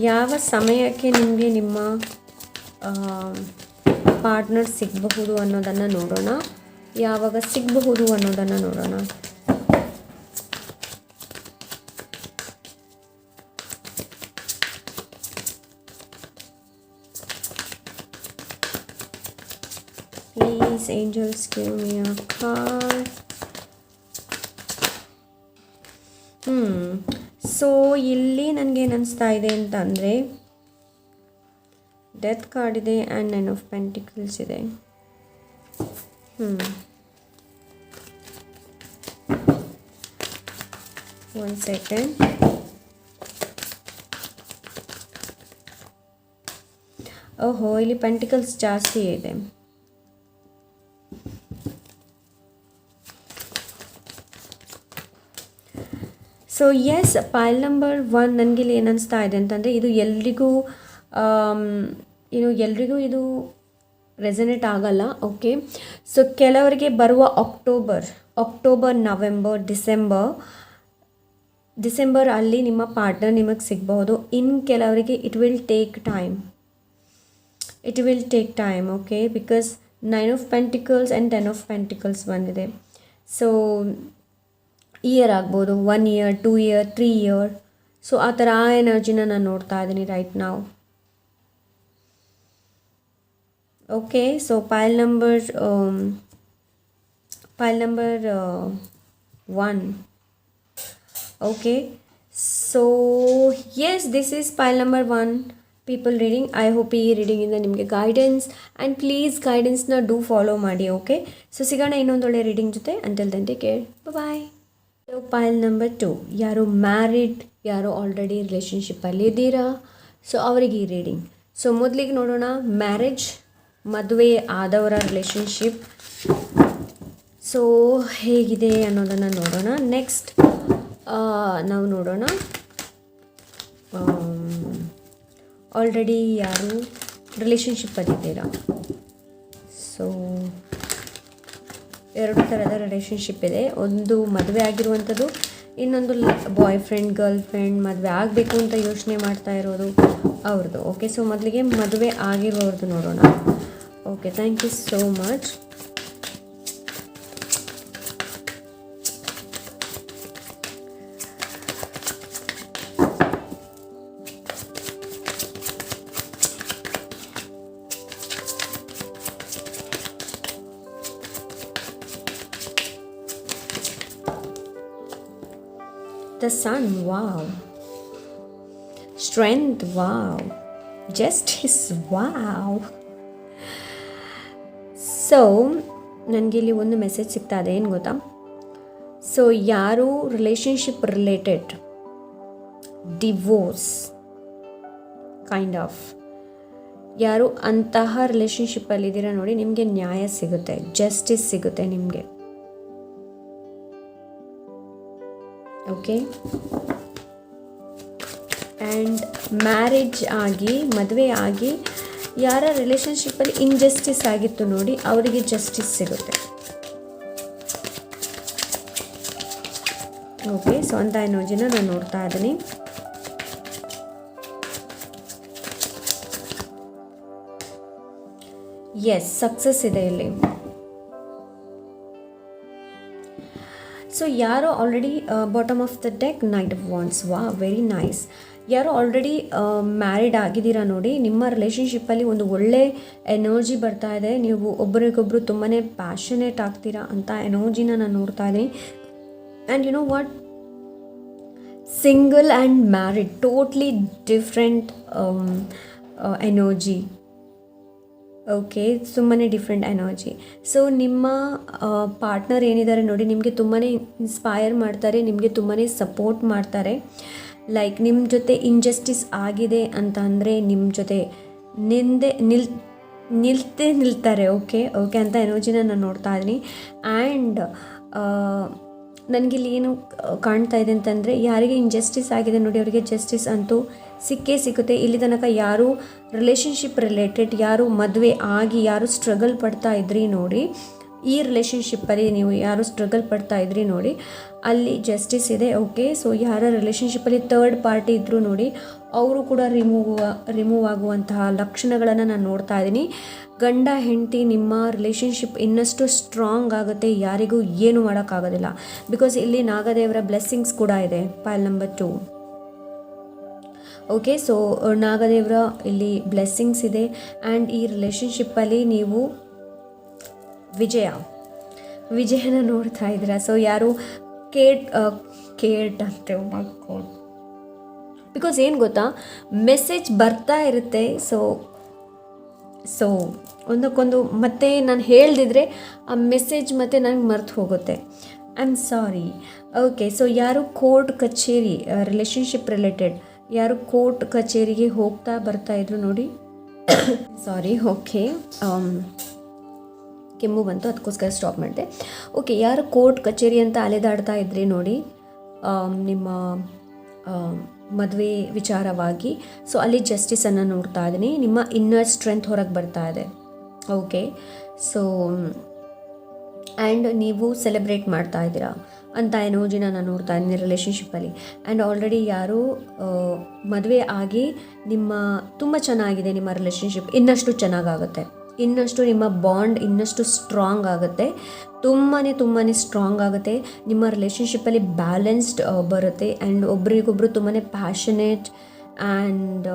ಯಾವ ಸಮಯಕ್ಕೆ ನಿಮಗೆ ನಿಮ್ಮ ಪಾರ್ಟ್ನರ್ ಸಿಗಬಹುದು ಅನ್ನೋದನ್ನು ನೋಡೋಣ. ಯಾವಾಗ ಸಿಗಬಹುದು ಅನ್ನೋದನ್ನು ನೋಡೋಣ. Please, angels, give me a card. So ಇಲ್ಲಿ ನನಗೇನು ಅನಿಸ್ತಾ ಇದೆ ಅಂತಂದರೆ ಡೆತ್ ಕಾರ್ಡ್ ಇದೆ ಆ್ಯಂಡ್ 9 ಆಫ್ ಪೆಂಟಿಕಲ್ಸ್ ಇದೆ. 1 ಸೆಕೆಂಡ್. ಓಹೋ, ಇಲ್ಲಿ ಪೆಂಟಿಕಲ್ಸ್ ಜಾಸ್ತಿ ಇದೆ. ಸೊ ಎಸ್, ಪೈಲ್ ನಂಬರ್ 1 ನನಗಿಲ್ಲಿ ಏನು ಅನಿಸ್ತಾ ಇದೆ ಅಂತಂದರೆ ಇದು ಎಲ್ರಿಗೂ ಇದು ರೆಸನೇಟ್ ಆಗಲ್ಲ. ಓಕೆ, ಸೊ ಕೆಲವರಿಗೆ ಬರುವ ಅಕ್ಟೋಬರ್, ನವೆಂಬರ್, ಡಿಸೆಂಬರ್ ಅಲ್ಲಿ ನಿಮ್ಮ ಪಾರ್ಟ್ನರ್ ನಿಮಗೆ ಸಿಗಬಹುದು. ಇನ್ನು ಕೆಲವರಿಗೆ it will take time. Okay, because 9 of pentacles and 10 of pentacles ಬಂದಿದೆ. ಸೊ ಇಯರ್ ಆಗ್ಬೋದು, 1 ಇಯರ್, 2 ಇಯರ್, 3 ಇಯರ್. ಸೊ ಆ ಥರ ಆ ಎನರ್ಜಿನ ನಾನು ನೋಡ್ತಾ ಇದ್ದೀನಿ ರೈಟ್ ನಾವು. Okay, so pile number 1. Okay, so yes, this is pile number 1 people reading. I hope ಈ ರೀಡಿಂಗಿಂದ ನಿಮಗೆ ಗೈಡೆನ್ಸ್ ಆ್ಯಂಡ್ ಪ್ಲೀಸ್ ಗೈಡೆನ್ಸ್ನ ಡೂ ಫಾಲೋ ಮಾಡಿ. ಓಕೆ, ಸೊ ಸಿಗೋಣ ಇನ್ನೊಂದೊಳ್ಳೆ ರೀಡಿಂಗ್ ಜೊತೆ. Until then take care, bye. Pile number 2, ಯಾರು ಮ್ಯಾರಿಡ್, ಯಾರು ಆಲ್ರೆಡಿ ರಿಲೇಷನ್ಶಿಪ್ಪಲ್ಲಿ ಇದ್ದೀರಾ, ಸೊ ಅವರಿಗೆ ಈ ರೀಡಿಂಗ್. ಸೊ ಮೊದಲಿಗೆ ನೋಡೋಣ ಮ್ಯಾರೇಜ್, ಮದುವೆ ಆದವರ ರಿಲೇಷನ್ಶಿಪ್ ಸೊ ಹೇಗಿದೆ ಅನ್ನೋದನ್ನು ನೋಡೋಣ. ನೆಕ್ಸ್ಟ್ ನಾವು ನೋಡೋಣ ಆಲ್ರೆಡಿ ಯಾರು ರಿಲೇಷನ್ಶಿಪ್ಪಲ್ಲಿದ್ದೀರಾ. ಸೊ 2 ಥರದ ರಿಲೇಷನ್ಶಿಪ್ ಇದೆ. ಒಂದು ಮದುವೆ ಆಗಿರುವಂಥದ್ದು, ಇನ್ನೊಂದು ಬಾಯ್ ಫ್ರೆಂಡ್ ಗರ್ಲ್ ಫ್ರೆಂಡ್ ಮದುವೆ ಆಗಬೇಕು ಅಂತ ಯೋಚನೆ ಮಾಡ್ತಾ ಇರೋದು ಅವ್ರದ್ದು. ಓಕೆ, ಸೊ ಮೊದಲಿಗೆ ಮದುವೆ ಆಗಿರೋರ್ದು ನೋಡೋಣ. Okay, thank you so much. The sun, wow. Strength, wow. Justice, wow. So ನನಗೆ ಇಲ್ಲಿ ಒಂದು ಮೆಸೇಜ್ ಸಿಗ್ತಾ ಇದೆ, ಏನು ಗೊತ್ತಾ? ಸೊ ಯಾರು relationship related divorce kind of ಯಾರು ಅಂತಹ ರಿಲೇಷನ್ಶಿಪ್ಪಲ್ಲಿದ್ದೀರಾ ನೋಡಿ, ನಿಮಗೆ ನ್ಯಾಯ ಸಿಗುತ್ತೆ, ಜಸ್ಟಿಸ್ ಸಿಗುತ್ತೆ ನಿಮಗೆ. ಓಕೆ, ಆ್ಯಂಡ್ ಮ್ಯಾರೇಜ್ ಆಗಿ ಮದುವೆ ಆಗಿ ಯಾರ ರಿಲೇಷನ್ಶಿಪ್ಪಲ್ಲಿ ಇನ್ಜಸ್ಟಿಸ್ ಆಗಿತ್ತು ನೋಡಿ, ಅವರಿಗೆ ಜಸ್ಟಿಸ್ ಸಿಗುತ್ತೆ. ಓಕೆ, ಸೊ ಅಂತ ಎನರ್ಜಿನ ನಾನು ನೋಡ್ತಾ ಇದ್ದೀನಿ. ಎಸ್, ಸಕ್ಸಸ್ ಇದೆ ಇಲ್ಲಿ. ಸೊ ಯಾರೋ already bottom of the deck knight of wands, ವಾ ವೆರಿ ನೈಸ್. ಯಾರೋ ಆಲ್ರೆಡಿ ಮ್ಯಾರಿಡ್ ಆಗಿದ್ದೀರಾ ನೋಡಿ, ನಿಮ್ಮ ರಿಲೇಷನ್ಶಿಪ್ಪಲ್ಲಿ ಒಂದು ಒಳ್ಳೆ ಎನರ್ಜಿ ಬರ್ತಾ ಇದೆ. ನೀವು ಒಬ್ಬರಿಗೊಬ್ಬರು ತುಂಬಾ ಪ್ಯಾಷನೇಟ್ ಆಗ್ತೀರಾ ಅಂತ ಎನರ್ಜಿನ ನಾನು ನೋಡ್ತಾ ಇದ್ದೀನಿ. And you know what, single and married totally different energy. Okay, ತುಂಬಾ ಡಿಫ್ರೆಂಟ್ ಎನರ್ಜಿ. ಸೊ ನಿಮ್ಮ ಪಾರ್ಟ್ನರ್ ಏನಿದ್ದಾರೆ ನೋಡಿ, ನಿಮಗೆ ತುಂಬಾ ಇನ್ಸ್ಪೈರ್ ಮಾಡ್ತಾರೆ, ನಿಮಗೆ ತುಂಬಾ ಸಪೋರ್ಟ್ ಮಾಡ್ತಾರೆ. ಲೈಕ್ ನಿಮ್ಮ ಜೊತೆ ಇನ್ಜಸ್ಟಿಸ್ ಆಗಿದೆ ಅಂತ ಅಂದರೆ ನಿಮ್ಮ ಜೊತೆ ನಿಲ್ತಾರೆ. ಓಕೆ ಅಂತ ಎನರ್ಜಿನ ನಾನು ನೋಡ್ತಾ ಇದ್ದೀನಿ. ಆ್ಯಂಡ್ ನನಗಿಲ್ಲಿ ಏನು ಕಾಣ್ತಾ ಇದೆ ಅಂತಂದರೆ, ಯಾರಿಗೆ ಇನ್ಜಸ್ಟಿಸ್ ಆಗಿದೆ ನೋಡಿ, ಅವರಿಗೆ ಜಸ್ಟಿಸ್ ಅಂತೂ ಸಿಕ್ಕೇ ಸಿಗುತ್ತೆ. ಇಲ್ಲಿ ತನಕ ಯಾರು ರಿಲೇಷನ್ಶಿಪ್ ರಿಲೇಟೆಡ್, ಯಾರು ಮದುವೆ ಆಗಿ ಯಾರು ಸ್ಟ್ರಗಲ್ ಪಡ್ತಾ ಇದ್ರಿ ನೋಡಿ, ಈ ರಿಲೇಷನ್ಶಿಪ್ಪಲ್ಲಿ ನೀವು ಯಾರು ಸ್ಟ್ರಗಲ್ ಪಡ್ತಾ ಇದ್ರಿ ನೋಡಿ, ಅಲ್ಲಿ ಜಸ್ಟಿಸ್ ಇದೆ. ಓಕೆ, ಸೊ ಯಾರ ರಿಲೇಷನ್ಶಿಪ್ಪಲ್ಲಿ ಥರ್ಡ್ ಪಾರ್ಟಿ ಇದ್ದರೂ ನೋಡಿ, ಅವರು ಕೂಡ ರಿಮೂವ್ ಆಗುವಂತಹ ಲಕ್ಷಣಗಳನ್ನು ನಾನು ನೋಡ್ತಾ ಇದ್ದೀನಿ. ಗಂಡ ಹೆಂಡತಿ ನಿಮ್ಮ ರಿಲೇಷನ್ಶಿಪ್ ಇನ್ನಷ್ಟು ಸ್ಟ್ರಾಂಗ್ ಆಗುತ್ತೆ, ಯಾರಿಗೂ ಏನು ಮಾಡೋಕ್ಕಾಗೋದಿಲ್ಲ. ಬಿಕಾಸ್ ಇಲ್ಲಿ ನಾಗದೇವರ ಬ್ಲೆಸ್ಸಿಂಗ್ಸ್ ಕೂಡ ಇದೆ, ಪೈಲ್ ನಂಬರ್ 2. ಓಕೆ, ಸೊ ನಾಗದೇವರ ಇಲ್ಲಿ ಬ್ಲೆಸ್ಸಿಂಗ್ಸ್ ಇದೆ. ಆ್ಯಂಡ್ ಈ ರಿಲೇಷನ್ಶಿಪ್ಪಲ್ಲಿ ನೀವು ವಿಜಯನ ನೋಡ್ತಾ ಇದ್ದೀರಾ. ಸೊ ಯಾರು ಕೇಟ್ ಅಂತ ಮಾಡ್ಕೊಂಡು, ಬಿಕಾಸ್ ಏನು ಗೊತ್ತಾ, ಮೆಸೇಜ್ ಬರ್ತಾ ಇರುತ್ತೆ. ಸೊ ಒಂದಕ್ಕೊಂದು ಮತ್ತೆ ನಾನು ಹೇಳ್ದಿದ್ರೆ ಆ ಮೆಸೇಜ್ ಮತ್ತೆ ನನಗೆ ಮರ್ತು ಹೋಗುತ್ತೆ. I am sorry. Okay, so ಯಾರು ಕೋರ್ಟ್ ಕಚೇರಿ ರಿಲೇಷನ್ಶಿಪ್ ರಿಲೇಟೆಡ್ ಯಾರು ಕೋರ್ಟ್ ಕಚೇರಿಗೆ ಹೋಗ್ತಾ ಬರ್ತಾ ಇದ್ರು ನೋಡಿ, ಸಾರಿ. ಓಕೆ, ಕೆಮ್ಮು ಬಂತು, ಅದಕ್ಕೋಸ್ಕರ ಸ್ಟಾಪ್ ಮಾಡಿದೆ. ಓಕೆ, ಯಾರು ಕೋರ್ಟ್ ಕಚೇರಿ ಅಂತ ಅಲೆದಾಡ್ತಾ ಇದ್ರಿ ನೋಡಿ, ನಿಮ್ಮ ಮದುವೆ ವಿಚಾರವಾಗಿ, ಸೊ ಅಲ್ಲಿ ಜಸ್ಟಿಸನ್ನು ನೋಡ್ತಾ ಇದ್ದೀನಿ. ನಿಮ್ಮ ಇನ್ನರ್ ಸ್ಟ್ರೆಂತ್ ಹೊರಗೆ ಬರ್ತಾ ಇದೆ. ಓಕೆ, ಸೊ ಆ್ಯಂಡ್ ನೀವು ಸೆಲೆಬ್ರೇಟ್ ಮಾಡ್ತಾ ಇದ್ದೀರಾ ಅಂತ ಎನರ್ಜಿನ ನಾನು ನೋಡ್ತಾ ಇದ್ದೀನಿ ರಿಲೇಷನ್ಶಿಪ್ಪಲ್ಲಿ. ಆ್ಯಂಡ್ ಆಲ್ರೆಡಿ ಯಾರು ಮದುವೆ ಆಗಿ ತುಂಬ ಚೆನ್ನಾಗಿದೆ ನಿಮ್ಮ ರಿಲೇಷನ್ಶಿಪ್, ಇನ್ನಷ್ಟು ಚೆನ್ನಾಗಾಗುತ್ತೆ, ಇನ್ನಷ್ಟು ನಿಮ್ಮ ಬಾಂಡ್ ಇನ್ನಷ್ಟು ಸ್ಟ್ರಾಂಗ್ ಆಗುತ್ತೆ, ತುಂಬಾ ಸ್ಟ್ರಾಂಗ್ ಆಗುತ್ತೆ. ನಿಮ್ಮ ರಿಲೇಷನ್ಶಿಪ್ಪಲ್ಲಿ ಬ್ಯಾಲೆನ್ಸ್ಡ್ ಬರುತ್ತೆ. ಆ್ಯಂಡ್ ಒಬ್ರಿಗೊಬ್ರು ತುಂಬಾ ಪ್ಯಾಷನೇಟ್ ಆ್ಯಂಡ್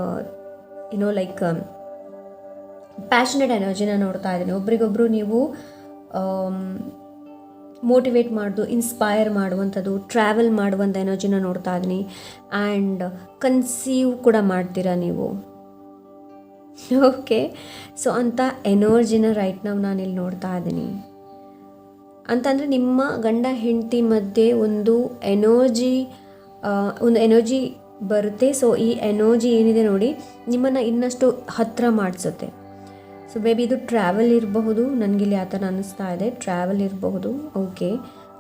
ಲೈಕ್ ಪ್ಯಾಷನೆಟ್ ಎನರ್ಜಿನ ನೋಡ್ತಾ ಇದ್ದೀನಿ. ಒಬ್ರಿಗೊಬ್ರು ನೀವು ಮೋಟಿವೇಟ್ ಮಾಡೋದು, ಇನ್ಸ್ಪೈರ್ ಮಾಡುವಂಥದ್ದು, ಟ್ರಾವೆಲ್ ಮಾಡುವಂಥ ಎನರ್ಜಿನ ನೋಡ್ತಾ ಇದ್ದೀನಿ. ಆ್ಯಂಡ್ ಕನ್ಸೀವ್ ಕೂಡ ಮಾಡ್ತೀರಾ ನೀವು. ಓಕೆ, ಸೊ ಅಂಥ ಎನರ್ಜಿನ ರೈಟ್ ನಾವು ನಾನಿಲ್ಲಿ ನೋಡ್ತಾ ಇದ್ದೀನಿ. ಅಂತಂದರೆ ನಿಮ್ಮ ಗಂಡ ಹೆಂಡತಿ ಮಧ್ಯೆ ಒಂದು ಎನರ್ಜಿ ಬರುತ್ತೆ. ಸೊ ಈ ಎನರ್ಜಿ ಏನಿದೆ ನೋಡಿ, ನಿಮ್ಮನ್ನು ಇನ್ನಷ್ಟು ಹತ್ತಿರ ಮಾಡಿಸುತ್ತೆ. ಸೊ ಬೇಬಿ ಇದು ಟ್ರಾವೆಲ್ ಇರಬಹುದು, ನನಗಿಲ್ಲಿ ಆ ಥರ ಅನ್ನಿಸ್ತಾ ಇದೆ, ಟ್ರಾವೆಲ್ ಇರಬಹುದು. ಓಕೆ,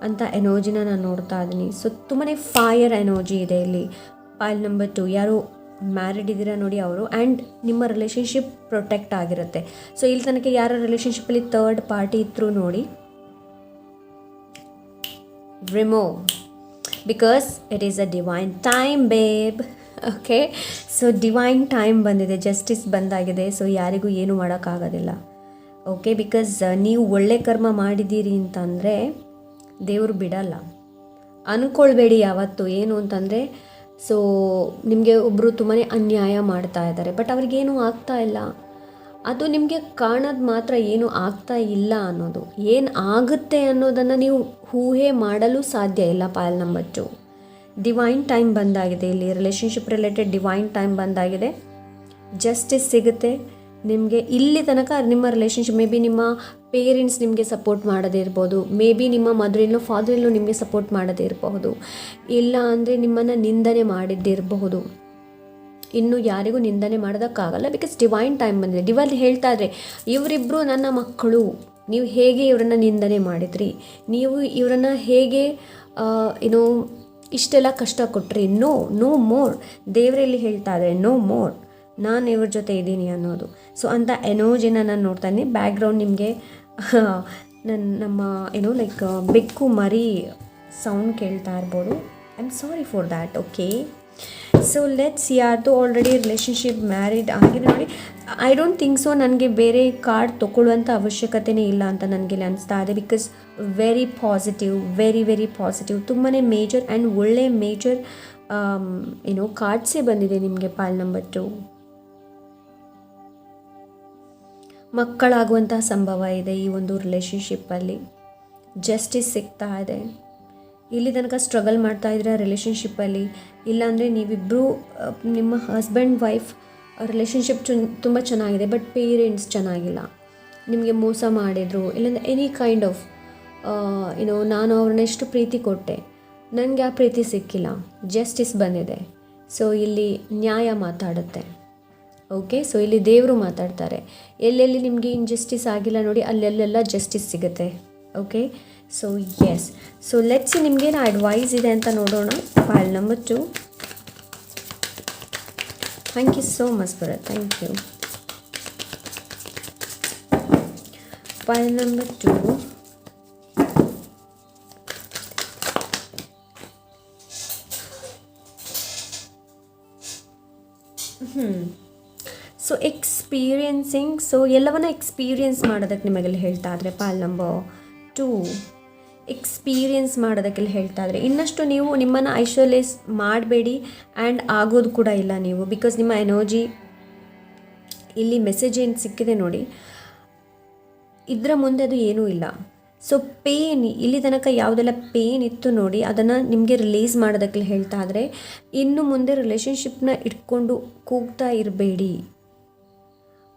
ಅಂತ ಎನರ್ಜಿನ ನಾನು ನೋಡ್ತಾ ಇದ್ದೀನಿ. ಸೊ ತುಂಬಾ ಫೈರ್ ಎನರ್ಜಿ ಇದೆ ಇಲ್ಲಿ. ಪೈಲ್ ನಂಬರ್ 2, ಯಾರು ಮ್ಯಾರಿಡ್ ಇದ್ದೀರಾ ನೋಡಿ ಅವರು, ಆ್ಯಂಡ್ ನಿಮ್ಮ ರಿಲೇಷನ್ಶಿಪ್ ಪ್ರೊಟೆಕ್ಟ್ ಆಗಿರುತ್ತೆ. ಸೊ ಇಲ್ಲಿ ತನಕ ಯಾರ ರಿಲೇಷನ್ಶಿಪ್ಪಲ್ಲಿ ಥರ್ಡ್ ಪಾರ್ಟಿ ಇದ್ದರೂ ನೋಡಿ, remove, because it is a divine time babe. Okay, so divine time ಬಂದಿದೆ, ಜಸ್ಟಿಸ್ ಬಂದಾಗಿದೆ. ಸೊ ಯಾರಿಗೂ ಏನು ಮಾಡೋಕ್ಕಾಗೋದಿಲ್ಲ. ಓಕೆ, ಬಿಕಾಸ್ ನೀವು ಒಳ್ಳೆ ಕರ್ಮ ಮಾಡಿದ್ದೀರಿ ಅಂತಂದರೆ ದೇವರು ಬಿಡಲ್ಲ. ಅಂದ್ಕೊಳ್ಬೇಡಿ ಯಾವತ್ತು ಏನು ಅಂತಂದರೆ, ಸೊ ನಿಮಗೆ ಒಬ್ಬರು ತುಂಬಾ ಅನ್ಯಾಯ ಮಾಡ್ತಾ ಇದ್ದಾರೆ, ಬಟ್ ಅವ್ರಿಗೇನು ಆಗ್ತಾ ಇಲ್ಲ. ಅದು ನಿಮಗೆ ಕಾಣೋದು ಮಾತ್ರ, ಏನು ಆಗ್ತಾ ಇಲ್ಲ ಅನ್ನೋದು. ಏನು ಆಗುತ್ತೆ ಅನ್ನೋದನ್ನು ನೀವು ಊಹೆ ಮಾಡಲು ಸಾಧ್ಯ ಇಲ್ಲ. ಪೈಲ್ ನಂಬರ್ 2, ಡಿವೈನ್ ಟೈಮ್ ಬಂದಾಗಿದೆ. ಇಲ್ಲಿ ರಿಲೇಷನ್ಶಿಪ್ ರಿಲೇಟೆಡ್ ಡಿವೈನ್ ಟೈಮ್ ಬಂದಾಗಿದೆ. ಜಸ್ಟಿಸ್ ಸಿಗುತ್ತೆ ನಿಮಗೆ. ಇಲ್ಲಿ ತನಕ ನಿಮ್ಮ ರಿಲೇಷನ್ಶಿಪ್, ಮೇ ಬಿ ನಿಮ್ಮ ಪೇರೆಂಟ್ಸ್ ನಿಮಗೆ ಸಪೋರ್ಟ್ ಮಾಡೋದೇ ಇರ್ಬೋದು, ಮೇ ಬಿ ನಿಮ್ಮ ಮದರಿಲ್ಲೋ ಫಾದರಿಲ್ಲೋ ನಿಮಗೆ ಸಪೋರ್ಟ್ ಮಾಡೋದೇ ಇರಬಹುದು, ಇಲ್ಲ ಅಂದರೆ ನಿಮ್ಮನ್ನು ನಿಂದನೆ ಮಾಡಿದ್ದಿರಬಹುದು. ಇನ್ನು ಯಾರಿಗೂ ನಿಂದನೆ ಮಾಡೋದಕ್ಕಾಗಲ್ಲ, ಬಿಕಾಸ್ ಡಿವೈನ್ ಟೈಮ್ ಬಂದಿದೆ. ಡಿವೈನ್ ಹೇಳ್ತಾ ಇದ್ರೆ, ಇವರಿಬ್ಬರು ನನ್ನ ಮಕ್ಕಳು, ನೀವು ಹೇಗೆ ಇವರನ್ನು ನಿಂದನೆ ಮಾಡಿದ್ರಿ, ನೀವು ಇವರನ್ನು ಹೇಗೆ ಏನೋ ಇಷ್ಟೆಲ್ಲ ಕಷ್ಟ ಕೊಟ್ರಿ, ನೋ ಮೋರ್. ದೇವರಲ್ಲಿ ಹೇಳ್ತಾ ಇದ್ದಾರೆ, ನೋ ಮೋರ್, ನಾನು ಇವ್ರ ಜೊತೆ ಇದ್ದೀನಿ ಅನ್ನೋದು. ಸೊ ಅಂಥ ಎನರ್ಜಿನ ನಾನು ನೋಡ್ತಾ ಇದ್ದೀನಿ. ಬ್ಯಾಕ್ಗ್ರೌಂಡ್ ನಿಮಗೆ ನಮ್ಮ ಏನೋ ಲೈಕ್ ಬೆಕ್ಕು ಮರಿ ಸೌಂಡ್ ಕೇಳ್ತಾ ಇರ್ಬೋದು. I am sorry for that. Okay, so let's, ಯಾರ್ದು ಆಲ್ರೆಡಿ ರಿಲೇಷನ್ಶಿಪ್ ಮ್ಯಾರಿಡ್ ಆಗಿದೆ ನೋಡಿ. ಐ ಡೋಂಟ್ ಥಿಂಕ್ ಸೊ, ನನಗೆ ಬೇರೆ ಕಾರ್ಡ್ ತೊಗೊಳ್ಳುವಂಥ ಅವಶ್ಯಕತೆಯೇ ಇಲ್ಲ ಅಂತ ನನಗೆ ಅನಿಸ್ತಾ ಇದೆ. Because very positive, very positive, ತುಂಬಾ ಮೇಜರ್ ಆ್ಯಂಡ್ ಒಳ್ಳೆ ಮೇಜರ್ ಏನೋ ಕಾರ್ಡ್ಸೇ ಬಂದಿದೆ ನಿಮಗೆ. ಪೈಲ್ ನಂಬರ್ 2, ಮಕ್ಕಳಾಗುವಂತಹ ಸಂಭವ ಇದೆ ಈ ಒಂದು ರಿಲೇಷನ್ಶಿಪ್ಪಲ್ಲಿ. ಜಸ್ಟಿಸ್ ಸಿಗ್ತಾ ಇದೆ. ಇಲ್ಲಿ ತನಕ ಸ್ಟ್ರಗಲ್ ಮಾಡ್ತಾ ಇದ್ರೆ ರಿಲೇಷನ್ಶಿಪ್ಪಲ್ಲಿ, ಇಲ್ಲಾಂದರೆ ನೀವಿಬ್ಬರು ನಿಮ್ಮ ಹಸ್ಬೆಂಡ್ ವೈಫ್ ರಿಲೇಷನ್ಶಿಪ್ ತುಂಬ ಚೆನ್ನಾಗಿದೆ, ಬಟ್ ಪೇರೆಂಟ್ಸ್ ಚೆನ್ನಾಗಿಲ್ಲ, ನಿಮಗೆ ಮೋಸ ಮಾಡಿದರು, ಇಲ್ಲಾಂದರೆ ಎನಿ ಕೈಂಡ್ ಆಫ್ ಏನೋ, ನಾನು ಅವ್ರನ್ನ ಎಷ್ಟು ಪ್ರೀತಿ ಕೊಟ್ಟೆ, ನನಗೆ ಆ ಪ್ರೀತಿ ಸಿಕ್ಕಿಲ್ಲ. ಜಸ್ಟಿಸ್ ಬಂದಿದೆ. ಸೊ ಇಲ್ಲಿ ನ್ಯಾಯ ಮಾತಾಡುತ್ತೆ. ಓಕೆ, ಸೊ ಇಲ್ಲಿ ದೇವರು ಮಾತಾಡ್ತಾರೆ. ಎಲ್ಲೆಲ್ಲಿ ನಿಮಗೆ ಇನ್ಜಸ್ಟಿಸ್ ಆಗಿಲ್ಲ ನೋಡಿ, ಅಲ್ಲೆಲ್ಲೆಲ್ಲ ಜಸ್ಟಿಸ್ ಸಿಗುತ್ತೆ. Okay, so yes, so let's ನಿಮಗೇನು ಅಡ್ವೈಸ್ ಇದೆ ಅಂತ ನೋಡೋಣ. Pile number 2, thank you so much Bharat, thank you. Pile number 2, so experiencing, so ಎಲ್ಲವನ್ನ ಎಕ್ಸ್ಪೀರಿಯನ್ಸ್ ಮಾಡೋದಕ್ಕೆ ನಿಮಗೆಲ್ಲ ಹೇಳ್ತಾ ಇದ್ರೆ. ಪೈಲ್ ನಂಬರ್ 2, ಎಕ್ಸ್ಪೀರಿಯನ್ಸ್ ಮಾಡೋದಕ್ಕೆಲ್ಲ ಹೇಳ್ತಾ ಇದ್ರೆ. ಇನ್ನಷ್ಟು ನೀವು ನಿಮ್ಮನ್ನು ಐಸೋಲೇಟ್ ಮಾಡಬೇಡಿ, ಆ್ಯಂಡ್ ಆಗೋದು ಕೂಡ ಇಲ್ಲ ನೀವು, ಬಿಕಾಸ್ ನಿಮ್ಮ ಎನರ್ಜಿ ಇಲ್ಲಿ ಮೆಸೇಜ್ ಏನು ಸಿಕ್ಕಿದೆ ನೋಡಿ, ಇದರ ಮುಂದೆ ಅದು ಏನೂ ಇಲ್ಲ. ಸೊ ಪೇನ್, ಇಲ್ಲಿ ತನಕ ಯಾವುದೆಲ್ಲ ಪೇನ್ ಇತ್ತು ನೋಡಿ, ಅದನ್ನು ನಿಮಗೆ ರಿಲೀಸ್ ಮಾಡೋದಕ್ಕೆ ಹೇಳ್ತಾ ಇದ್ರೆ. ಇನ್ನು ಮುಂದೆ ರಿಲೇಷನ್ಶಿಪ್ನ ಇಟ್ಕೊಂಡು ಕೂಗ್ತಾ ಇರಬೇಡಿ.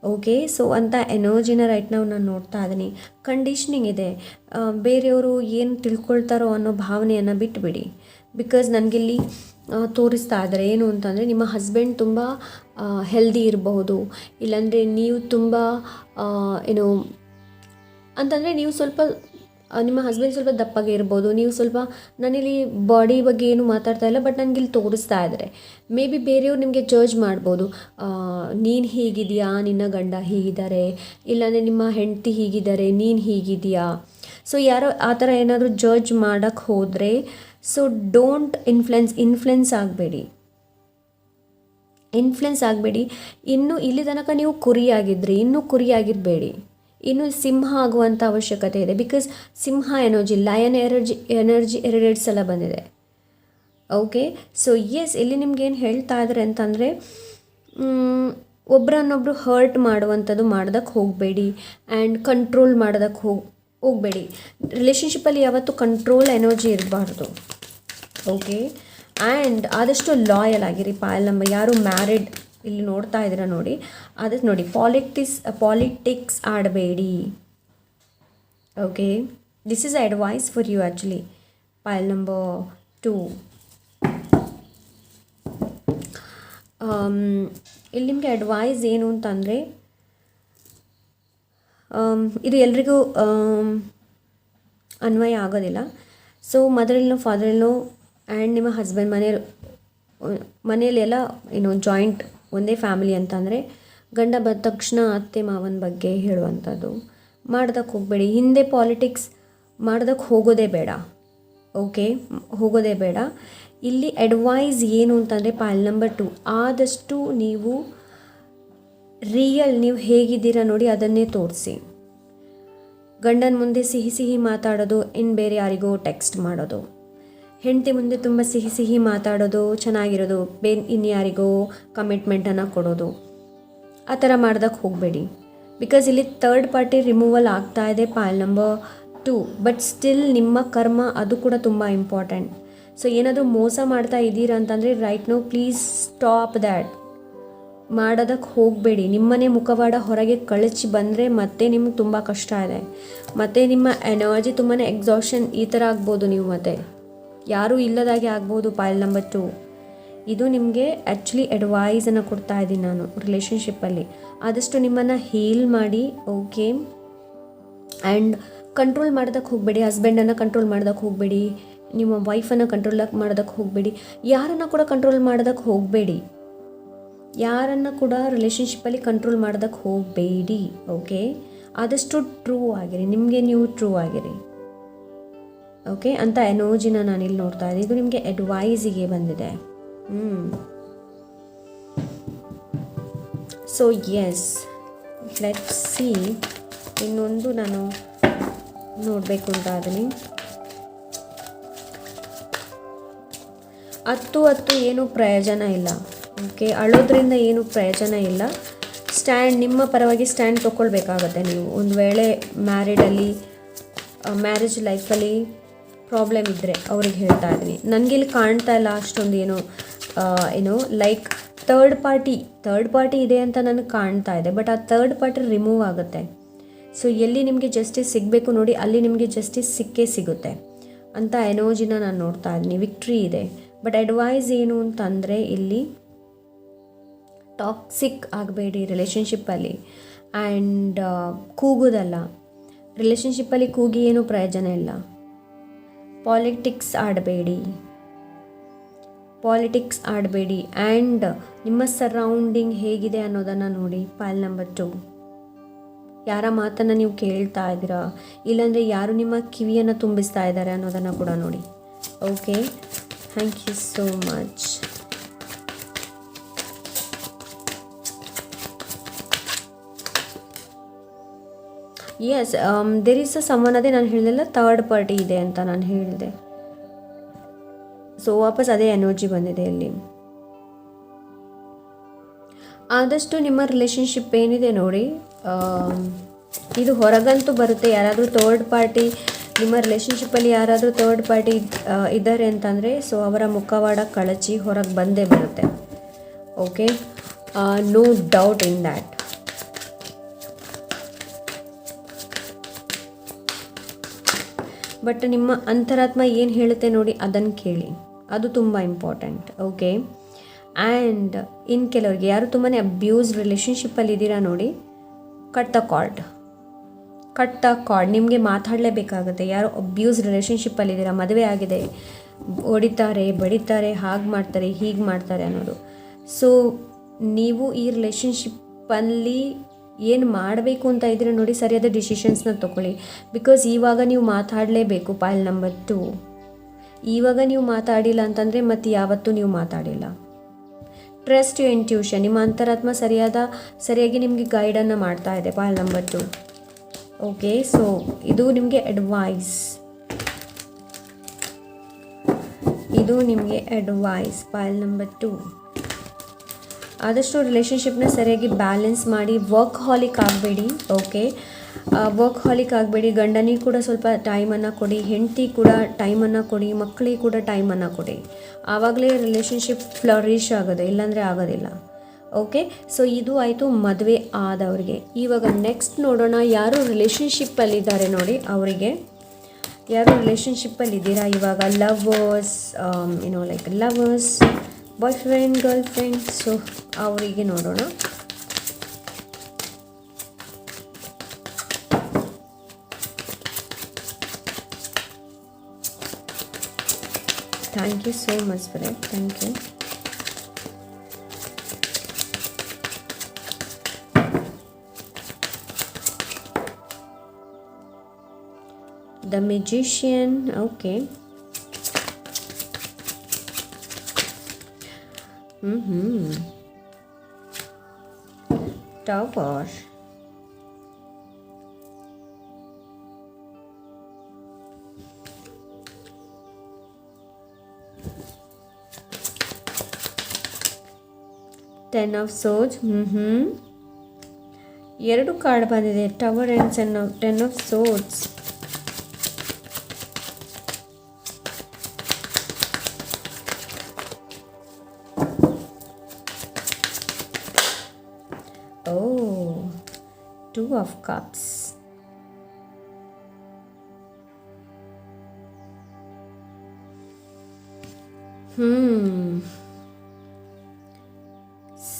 ಓಕೆ, ಸೊ ಅಂಥ ಎನರ್ಜಿನ ರೈಟ್ ನಾವು ನಾನು ನೋಡ್ತಾ ಇದ್ದೀನಿ. ಕಂಡೀಷ್ನಿಂಗ್ ಇದೆ, ಬೇರೆಯವರು ಏನು ತಿಳ್ಕೊಳ್ತಾರೋ ಅನ್ನೋ ಭಾವನೆಯನ್ನು ಬಿಟ್ಟುಬಿಡಿ. ಬಿಕಾಸ್ ನನಗಿಲ್ಲಿ ತೋರಿಸ್ತಾ ಇದ್ದಾರೆ ಏನು ಅಂತಂದರೆ, ನಿಮ್ಮ ಹಸ್ಬೆಂಡ್ ತುಂಬ ಹೆಲ್ದಿ ಇರಬಹುದು, ಇಲ್ಲಾಂದರೆ ನೀವು ತುಂಬ ಏನು ಅಂತಂದರೆ ನೀವು ಸ್ವಲ್ಪ, ನಿಮ್ಮ ಹಸ್ಬೆಂಡ್ ಸ್ವಲ್ಪ ದಪ್ಪಗೆ ಇರ್ಬೋದು, ನೀವು ಸ್ವಲ್ಪ, ನಾನಿಲ್ಲಿ ಬಾಡಿ ಬಗ್ಗೆ ಏನು ಮಾತಾಡ್ತಾ ಇಲ್ಲ, ಬಟ್ ನನಗಿಲ್ಲಿ ತೋರಿಸ್ತಾ ಇದ್ದಾರೆ. ಮೇ ಬಿ ಬೇರೆಯವ್ರು ನಿಮಗೆ ಜಡ್ಜ್ ಮಾಡ್ಬೋದು, ನೀನು ಹೀಗಿದೆಯಾ, ನಿನ್ನ ಗಂಡ ಹೀಗಿದ್ದಾರೆ, ಇಲ್ಲಾಂದರೆ ನಿಮ್ಮ ಹೆಂಡತಿ ಹೀಗಿದ್ದಾರೆ, ನೀನು ಹೀಗಿದೆಯಾ. ಸೊ ಯಾರೋ ಆ ಥರ ಏನಾದರೂ ಜಡ್ಜ್ ಮಾಡೋಕ್ಕೆ ಹೋದರೆ, ಸೊ ಡೋಂಟ್ ಇನ್ಫ್ಲುಯೆನ್ಸ್ ಆಗಬೇಡಿ. ಇನ್ನು ಇಲ್ಲಿ ತನಕ ನೀವು ಕುರಿಯಾಗಿದ್ರಿ, ಇನ್ನೂ ಕುರಿಯಾಗಿರಬೇಡಿ, ಇನ್ನು ಸಿಂಹ ಆಗುವಂಥ ಅವಶ್ಯಕತೆ ಇದೆ. Because Simha energy, lion energy 2 ಸಲ ಬಂದಿದೆ. ಓಕೆ, ಸೊ ಎಸ್, ಇಲ್ಲಿ ನಿಮ್ಗೇನು ಹೇಳ್ತಾ ಇದ್ದಾರೆ ಅಂತಂದರೆ, ಒಬ್ರನ್ನೊಬ್ರು ಹರ್ಟ್ ಮಾಡುವಂಥದ್ದು ಮಾಡೋದಕ್ಕೆ ಹೋಗಬೇಡಿ. ಆ್ಯಂಡ್ ಕಂಟ್ರೋಲ್ ಮಾಡೋದಕ್ಕೆ ಹೋಗಬೇಡಿ. ರಿಲೇಷನ್ಶಿಪ್ಪಲ್ಲಿ ಯಾವತ್ತೂ ಕಂಟ್ರೋಲ್ ಎನರ್ಜಿ ಇರಬಾರ್ದು. ಓಕೆ. ಆ್ಯಂಡ್ ಆದಷ್ಟು ಲಾಯಲ್ ಆಗಿರಿ. ಪಾಯಲ್ ನಂಬರ್ ಯಾರು ಮ್ಯಾರಿಡ್ ಇಲ್ಲಿ ನೋಡ್ತಾ ಇದ್ದೀರಾ ನೋಡಿ, ಅದಕ್ಕೆ ನೋಡಿ ಪಾಲಿಟಿಕ್ಸ್ ಆಡಬೇಡಿ. Okay, this is advice for you actually. Pile number 2. ಇಲ್ಲಿ ನಿಮಗೆ ಅಡ್ವೈಸ್ ಏನು ಅಂತಂದರೆ, ಇದು ಎಲ್ರಿಗೂ ಅನ್ವಯ ಆಗೋದಿಲ್ಲ. So mother in low, father in low and ನಿಮ್ಮ ಹಸ್ಬೆಂಡ್ ಮನೆಯಲ್ಲೆಲ್ಲ ಜಾಯಿಂಟ್ ಒಂದೇ ಫ್ಯಾಮಿಲಿ ಅಂತಂದರೆ ಗಂಡ ಬಂದ ತಕ್ಷಣ ಅತ್ತೆ ಮಾವನ ಬಗ್ಗೆ ಹೇಳುವಂಥದ್ದು ಮಾಡೋದಕ್ಕೆ ಹೋಗಬೇಡಿ. ಹಿಂದೆ ಪಾಲಿಟಿಕ್ಸ್ ಮಾಡೋದಕ್ಕೆ ಹೋಗೋದೇ ಬೇಡ. ಓಕೆ, ಹೋಗೋದೇ ಬೇಡ. ಇಲ್ಲಿ ಅಡ್ವೈಸ್ ಏನು ಅಂತಂದರೆ ಪಾಯಲ್ ನಂಬರ್ 2, ಆದಷ್ಟು ನೀವು ನೀವು ಹೇಗಿದ್ದೀರಾ ನೋಡಿ ಅದನ್ನೇ ತೋರಿಸಿ. ಗಂಡನ ಮುಂದೆ ಸಿಹಿ ಮಾತಾಡೋದು, ಇನ್ನು ಬೇರೆ ಯಾರಿಗೋ ಟೆಕ್ಸ್ಟ್ ಮಾಡೋದು, ಹೆಂಡತಿ ಮುಂದೆ ತುಂಬ ಸಿಹಿ ಮಾತಾಡೋದು, ಚೆನ್ನಾಗಿರೋದು, ಇನ್ಯಾರಿಗೋ ಕಮಿಟ್ಮೆಂಟನ್ನು ಕೊಡೋದು, ಆ ಥರ ಮಾಡೋದಕ್ಕೆ ಹೋಗಬೇಡಿ. ಬಿಕಾಸ್ ಇಲ್ಲಿ ಥರ್ಡ್ ಪಾರ್ಟಿ ರಿಮೂವಲ್ ಆಗ್ತಾ ಇದೆ ಪಾಯಲ್ ನಂಬರ್ 2. ಬಟ್ ಸ್ಟಿಲ್ ನಿಮ್ಮ ಕರ್ಮ ಅದು ಕೂಡ ತುಂಬ ಇಂಪಾರ್ಟೆಂಟ್. ಸೊ ಏನಾದರೂ ಮೋಸ ಮಾಡ್ತಾ ಇದ್ದೀರಾ ಅಂತಂದರೆ right no please stop that. ಮಾಡೋದಕ್ಕೆ ಹೋಗಬೇಡಿ. ನಿಮ್ಮನೆ ಮುಖವಾಡ ಹೊರಗೆ ಕಳಚಿ ಬಂದರೆ ಮತ್ತೆ ನಿಮ್ಗೆ ತುಂಬ ಕಷ್ಟ ಇದೆ. ಮತ್ತು ನಿಮ್ಮ ಎನರ್ಜಿ ತುಂಬಾ ಎಕ್ಸಾಷನ್ ಈ ಥರ ಆಗ್ಬೋದು. ನೀವು ಮತ್ತೆ ಯಾರೂ ಇಲ್ಲದಾಗೆ ಆಗ್ಬೋದು ಪಾಯಲ್ ನಂಬರ್ 2. ಇದು ನಿಮಗೆ ಆ್ಯಕ್ಚುಲಿ ಅಡ್ವೈಸನ್ನು ಕೊಡ್ತಾ ಇದ್ದೀನಿ ನಾನು ರಿಲೇಷನ್ಶಿಪ್ಪಲ್ಲಿ. ಆದಷ್ಟು ನಿಮ್ಮನ್ನು ಹೀಲ್ ಮಾಡಿ. ಓಕೆ. ಆ್ಯಂಡ್ ಕಂಟ್ರೋಲ್ ಮಾಡೋದಕ್ಕೆ ಹೋಗಬೇಡಿ. ಹಸ್ಬೆಂಡನ್ನು ಕಂಟ್ರೋಲ್ ಮಾಡೋದಕ್ಕೆ ಹೋಗಬೇಡಿ. ನಿಮ್ಮ ವೈಫನ್ನು ಕಂಟ್ರೋಲ್ ಮಾಡೋದಕ್ಕೆ ಹೋಗಬೇಡಿ. ಯಾರನ್ನು ಕೂಡ ಕಂಟ್ರೋಲ್ ಮಾಡೋದಕ್ಕೆ ಹೋಗಬೇಡಿ. ಯಾರನ್ನು ಕೂಡ ರಿಲೇಷನ್ಶಿಪ್ಪಲ್ಲಿ ಕಂಟ್ರೋಲ್ ಮಾಡೋದಕ್ಕೆ ಹೋಗಬೇಡಿ. ಓಕೆ. ಆದಷ್ಟು ಟ್ರೂ ಆಗಿರಿ. ನಿಮಗೆ ನೀವು ಟ್ರೂ ಆಗಿರಿ. ಓಕೆ ಅಂತ ಎನರ್ಜಿನ ನಾನಿಲ್ಲಿ ನೋಡ್ತಾ ಇದ್ದೀನಿ. ಇದು ನಿಮಗೆ ಅಡ್ವೈಸಿಗೆ ಬಂದಿದೆ. So yes, let's see. ಇನ್ನೊಂದು ನಾನು ನೋಡಬೇಕು ಅಂತ ಅದೀನಿ. 10 ಏನು ಪ್ರಯೋಜನ ಇಲ್ಲ. ಓಕೆ, ಅಳೋದ್ರಿಂದ ಏನು ಪ್ರಯೋಜನ ಇಲ್ಲ. ನಿಮ್ಮ ಪರವಾಗಿ ಸ್ಟ್ಯಾಂಡ್ ತೊಗೊಳ್ಬೇಕಾಗತ್ತೆ ನೀವು. ಒಂದು ವೇಳೆ ಮ್ಯಾರೇಜ್ ಲೈಫಲ್ಲಿ ಪ್ರಾಬ್ಲಮ್ ಇದ್ದರೆ ಅವ್ರಿಗೆ ಹೇಳ್ತಾ ಇದ್ದೀನಿ. ನನಗಿಲ್ಲಿ ಕಾಣ್ತಾ ಇಲ್ಲ ಅಷ್ಟೊಂದು ಏನು ಲೈಕ್ ಥರ್ಡ್ ಪಾರ್ಟಿ ಇದೆ ಅಂತ ನನಗೆ ಕಾಣ್ತಾ ಇದೆ. ಬಟ್ ಆ ಥರ್ಡ್ ಪಾರ್ಟಿ ರಿಮೂವ್ ಆಗುತ್ತೆ. ಸೊ ಎಲ್ಲಿ ನಿಮಗೆ ಜಸ್ಟಿಸ್ ಸಿಗಬೇಕು ನೋಡಿ, ಅಲ್ಲಿ ನಿಮಗೆ ಜಸ್ಟಿಸ್ ಸಿಕ್ಕೇ ಸಿಗುತ್ತೆ ಅಂತ ಎನರ್ಜಿನ ನಾನು ನೋಡ್ತಾ ಇದ್ದೀನಿ. ವಿಕ್ಟ್ರಿ ಇದೆ. ಬಟ್ ಅಡ್ವೈಸ್ ಏನು ಅಂತಂದರೆ ಇಲ್ಲಿ ಟಾಕ್ಸಿಕ್ ಆಗಬೇಡಿ ರಿಲೇಷನ್ಶಿಪ್ಪಲ್ಲಿ. ಆ್ಯಂಡ್ ಕೂಗೋದಲ್ಲ. ರಿಲೇಷನ್ಶಿಪ್ಪಲ್ಲಿ ಕೂಗಿ ಏನೂ ಪ್ರಯೋಜನ ಇಲ್ಲ. ಪಾಲಿಟಿಕ್ಸ್ ಆಡಬೇಡಿ. ಆ್ಯಂಡ್ ನಿಮ್ಮ ಸರೌಂಡಿಂಗ್ ಹೇಗಿದೆ ಅನ್ನೋದನ್ನು ನೋಡಿ. ಪಾಯಲ್ ನಂಬರ್ 2, ಯಾರ ಮಾತನ್ನು ನೀವು ಕೇಳ್ತಾ ಇದ್ದೀರಾ, ಇಲ್ಲಾಂದರೆ ಯಾರು ನಿಮ್ಮ ಕಿವಿಯನ್ನು ತುಂಬಿಸ್ತಾ ಇದ್ದಾರೆ ಅನ್ನೋದನ್ನು ಕೂಡ ನೋಡಿ. Okay, thank you so much. Yes, there is summon. ಅದೇ ನಾನು ಹೇಳಿದೆಲ್ಲ ಥರ್ಡ್ ಪಾರ್ಟಿ ಇದೆ ಅಂತ ನಾನು ಹೇಳಿದೆ. ಸೊ ವಾಪಸ್ ಅದೇ ಎನರ್ಜಿ ಬಂದಿದೆ ಇಲ್ಲಿ. ಆದಷ್ಟು ನಿಮ್ಮ ರಿಲೇಷನ್ಶಿಪ್ ಏನಿದೆ ನೋಡಿ, ಇದು ಹೊರಗಂತೂ ಬರುತ್ತೆ. ಯಾರಾದರೂ ಥರ್ಡ್ ಪಾರ್ಟಿ ನಿಮ್ಮ ರಿಲೇಷನ್ಶಿಪ್ಪಲ್ಲಿ ಯಾರಾದರೂ ಥರ್ಡ್ ಪಾರ್ಟಿ ಇದ್ದಾರೆ ಅಂತಂದರೆ ಸೊ ಅವರ ಮುಖವಾಡ ಕಳಚಿ ಹೊರಗೆ ಬಂದೇ ಬರುತ್ತೆ. Okay, no doubt in that. But ನಿಮ್ಮ ಅಂತರಾತ್ಮ ಏನು ಹೇಳುತ್ತೆ ನೋಡಿ ಅದನ್ನು ಕೇಳಿ. ಅದು ತುಂಬ ಇಂಪಾರ್ಟೆಂಟ್. ಓಕೆ. ಆ್ಯಂಡ್ ಇನ್ನು ಕೆಲವರಿಗೆ ಯಾರು ತುಂಬಾ ಅಬ್ಯೂಸ್ ರಿಲೇಷನ್ಶಿಪ್ಪಲ್ಲಿ ಇದ್ದೀರಾ ನೋಡಿ, ಕಟ್ ದ ಕಾರ್ಡ್. ನಿಮಗೆ ಮಾತಾಡಲೇಬೇಕಾಗುತ್ತೆ. ಯಾರು ಅಬ್ಯೂಸ್ ರಿಲೇಷನ್ಶಿಪ್ಪಲ್ಲಿದ್ದೀರಾ, ಮದುವೆ ಆಗಿದೆ, ಹೊಡಿತಾರೆ, ಬಡಿತಾರೆ, ಹಾಗೆ ಮಾಡ್ತಾರೆ, ಹೀಗೆ ಮಾಡ್ತಾರೆ ಅನ್ನೋದು. ಸೊ ನೀವು ಈ ರಿಲೇಷನ್ಶಿಪ್ಪಲ್ಲಿ ಏನು ಮಾಡಬೇಕು ಅಂತ ಇದ್ದೀರಾ ನೋಡಿ, ಸರಿಯಾದ ಡಿಸಿಷನ್ಸ್ನ ತೊಗೊಳ್ಳಿ. ಬಿಕಾಸ್ ಇವಾಗ ನೀವು ಮಾತಾಡಲೇಬೇಕು. ಪಾಯಲ್ ನಂಬರ್ 2, ಇವಾಗ ನೀವು ಮಾತಾಡಿಲ್ಲ ಅಂತಂದರೆ ಮತ್ತು ಯಾವತ್ತೂ ನೀವು ಮಾತಾಡಿಲ್ಲ. Trust you intuition. ನಿಮ್ಮ ಅಂತರಾತ್ಮ ಸರಿಯಾಗಿ ನಿಮಗೆ ಗೈಡನ್ನು ಮಾಡ್ತಾ ಇದೆ. ಪಾಯಲ್ ನಂಬರ್ 2. ಓಕೆ, ಸೊ ಇದು ನಿಮಗೆ ಅಡ್ವೈಸ್. ಪಾಯಲ್ ನಂಬರ್ 2. ಆದಷ್ಟು ರಿಲೇಷನ್ಶಿಪ್ನ ಸರಿಯಾಗಿ ಬ್ಯಾಲೆನ್ಸ್ ಮಾಡಿ. ವರ್ಕ್ ಹಾಲಿಕ್ ಆಗಬೇಡಿ. ಓಕೆ, ವರ್ಕ್ ಹಾಲಿಕ್ ಆಗಬೇಡಿ. ಗಂಡನಿಗೆ ಕೂಡ ಸ್ವಲ್ಪ ಟೈಮನ್ನು ಕೊಡಿ, ಹೆಂಡತಿ ಕೂಡ ಟೈಮನ್ನು ಕೊಡಿ, ಮಕ್ಕಳಿಗೆ ಕೂಡ ಟೈಮನ್ನು ಕೊಡಿ. ಆವಾಗಲೇ ರಿಲೇಷನ್ಶಿಪ್ ಫ್ಲರಿಶ್ ಆಗೋದು, ಇಲ್ಲಾಂದರೆ ಆಗೋದಿಲ್ಲ. ಓಕೆ, ಸೊ ಇದು ಆಯಿತು ಮದುವೆ ಆದವ್ರಿಗೆ. ಇವಾಗ ನೆಕ್ಸ್ಟ್ ನೋಡೋಣ, ಯಾರು ರಿಲೇಷನ್ಶಿಪ್ಪಲ್ಲಿದ್ದಾರೆ ನೋಡಿ ಅವರಿಗೆ. ಯಾರು ರಿಲೇಷನ್ಶಿಪ್ಪಲ್ಲಿದ್ದೀರಾ ಇವಾಗ, lovers, like lovers, boyfriend, girlfriend, so ಅವರಿಗೆ ನೋಡೋಣ. Thank you so much for it, thank you. The Magician, okay. Tower. Ten of Swords. ಎರಡು ಕಾರ್ಡ್ ಬಂದಿದೆ, tower and ten of swords. Oh, Two of Cups.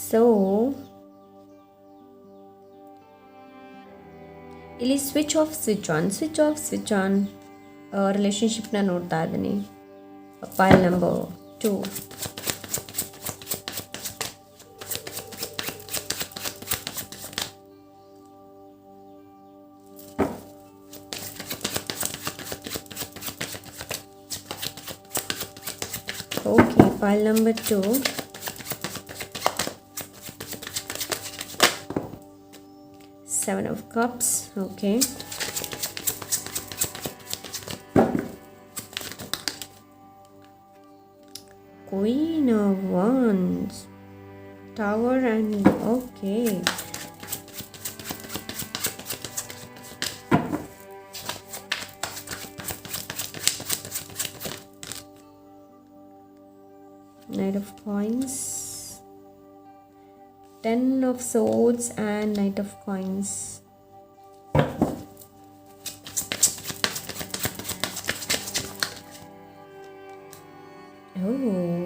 So ಇಲ್ಲಿ ಸ್ವಿಚ್ ಆಫ್ ರಿಲೇಷನ್ಶಿಪ್ನ ನೋಡ್ತಾ ಇದ್ದೀನಿ. Pile number 2. Okay, pile number 2. Seven of Cups. Okay. Queen of Wands. Tower and okay. Knight of Coins, Ten of Swords and Knight of Coins. Oh,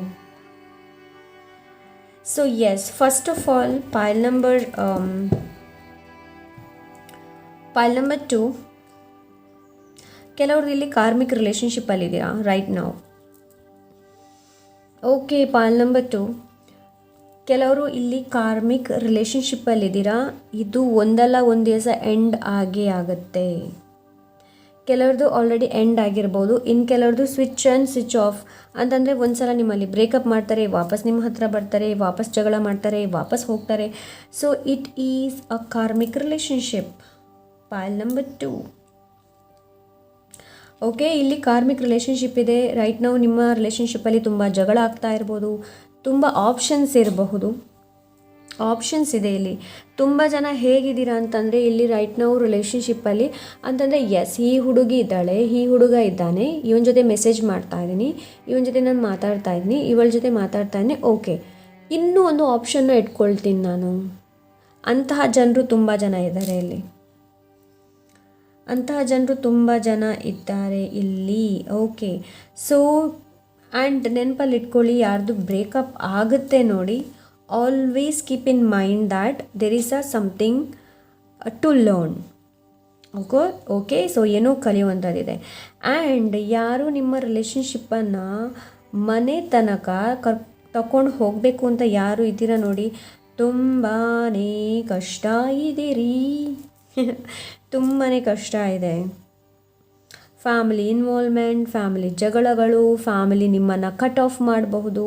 so yes, first of all, pile number 2. ಕೆಲವರು ಇಲ್ಲಿ ಕಾರ್ಮಿಕ್ ರಿಲೇಷನ್ಶಿಪ್ ಅಲ್ಲಿ ಇದ್ದೀರಾ right now. Okay, pile number 2. ಕೆಲವರು ಇಲ್ಲಿ ಕಾರ್ಮಿಕ್ ರಿಲೇಷನ್ಶಿಪ್ಪಲ್ಲಿದ್ದೀರಾ. ಇದು ಒಂದಲ್ಲ ಒಂದು ದಿವಸ ಎಂಡ್ ಆಗೇ ಆಗುತ್ತೆ. ಕೆಲವ್ರದ್ದು ಆಲ್ರೆಡಿ ಎಂಡ್ ಆಗಿರ್ಬೋದು, ಇನ್ನು ಕೆಲವ್ರದ್ದು ಸ್ವಿಚ್ ಆನ್ ಸ್ವಿಚ್ ಆಫ್ ಅಂತಂದರೆ ಒಂದು ಸಲ ನಿಮ್ಮಲ್ಲಿ ಬ್ರೇಕಪ್ ಮಾಡ್ತಾರೆ, ವಾಪಸ್ ನಿಮ್ಮ ಹತ್ರ ಬರ್ತಾರೆ, ವಾಪಸ್ ಜಗಳ ಮಾಡ್ತಾರೆ, ವಾಪಸ್ ಹೋಗ್ತಾರೆ. So it is a karmic relationship. ಪೈಲ್ number 2. Okay, ಇಲ್ಲಿ ಕಾರ್ಮಿಕ್ ರಿಲೇಷನ್ಶಿಪ್ ಇದೆ. ರೈಟ್ ನಾವು ನಿಮ್ಮ ರಿಲೇಷನ್ಶಿಪ್ಪಲ್ಲಿ ತುಂಬ ಜಗಳ ಆಗ್ತಾ ಇರ್ಬೋದು, ತುಂಬ ಆಪ್ಷನ್ಸ್ ಇರಬಹುದು. ಆಪ್ಷನ್ಸ್ ಇದೆ ಇಲ್ಲಿ. ತುಂಬ ಜನ ಹೇಗಿದ್ದೀರಾ ಅಂತಂದರೆ ಇಲ್ಲಿ ರೈಟ್ ನಾವು ರಿಲೇಷನ್ಶಿಪ್ಪಲ್ಲಿ ಅಂತಂದರೆ ಎಸ್, ಈ ಹುಡುಗಿ ಇದ್ದಾಳೆ, ಈ ಹುಡುಗ ಇದ್ದಾನೆ, ಇವನ ಜೊತೆ ಮೆಸೇಜ್ ಮಾಡ್ತಾ ಇದ್ದೀನಿ, ಇವನ ಜೊತೆ ನಾನು ಮಾತಾಡ್ತಾ ಇದ್ದೀನಿ, ಇವಳ ಜೊತೆ ಮಾತಾಡ್ತಾ ಇದ್ದೀನಿ. ಓಕೆ, ಇನ್ನೂ ಒಂದು ಆಪ್ಷನ್ನ ಇಟ್ಕೊಳ್ತೀನಿ ನಾನು. ಅಂತಹ ಜನರು ತುಂಬ ಜನ ಇದ್ದಾರೆ ಇಲ್ಲಿ. ಅಂತಹ ಜನರು ತುಂಬ ಜನ ಇದ್ದಾರೆ ಇಲ್ಲಿ. ಓಕೆ, ಸೊ ಆ್ಯಂಡ್ ನೆನಪಲ್ಲಿ ಇಟ್ಕೊಳ್ಳಿ, ಯಾರ್ದು ಬ್ರೇಕಪ್ ಆಗುತ್ತೆ ನೋಡಿ, always keep in mind that there is something to learn. Okay, so ಏನೋ ಕಲಿಯುವಂಥದ್ದಿದೆ. ಆ್ಯಂಡ್ ಯಾರು ನಿಮ್ಮ ರಿಲೇಷನ್ಶಿಪ್ಪನ್ನು ಮನೆ ತನಕ ತಗೊಂಡು ಹೋಗಬೇಕು ಅಂತ ಯಾರು ಇದ್ದೀರಾ ನೋಡಿ, ತುಂಬಾ ಕಷ್ಟ ಇದೀರಿ. ತುಂಬಾ ಕಷ್ಟ ಇದೆ. ಫ್ಯಾಮಿಲಿ ಇನ್ವಾಲ್ವ್ಮೆಂಟ್, ಫ್ಯಾಮಿಲಿ ಜಗಳಗಳು, ಫ್ಯಾಮಿಲಿ ನಿಮ್ಮನ್ನು ಕಟ್ ಆಫ್ ಮಾಡಬಹುದು.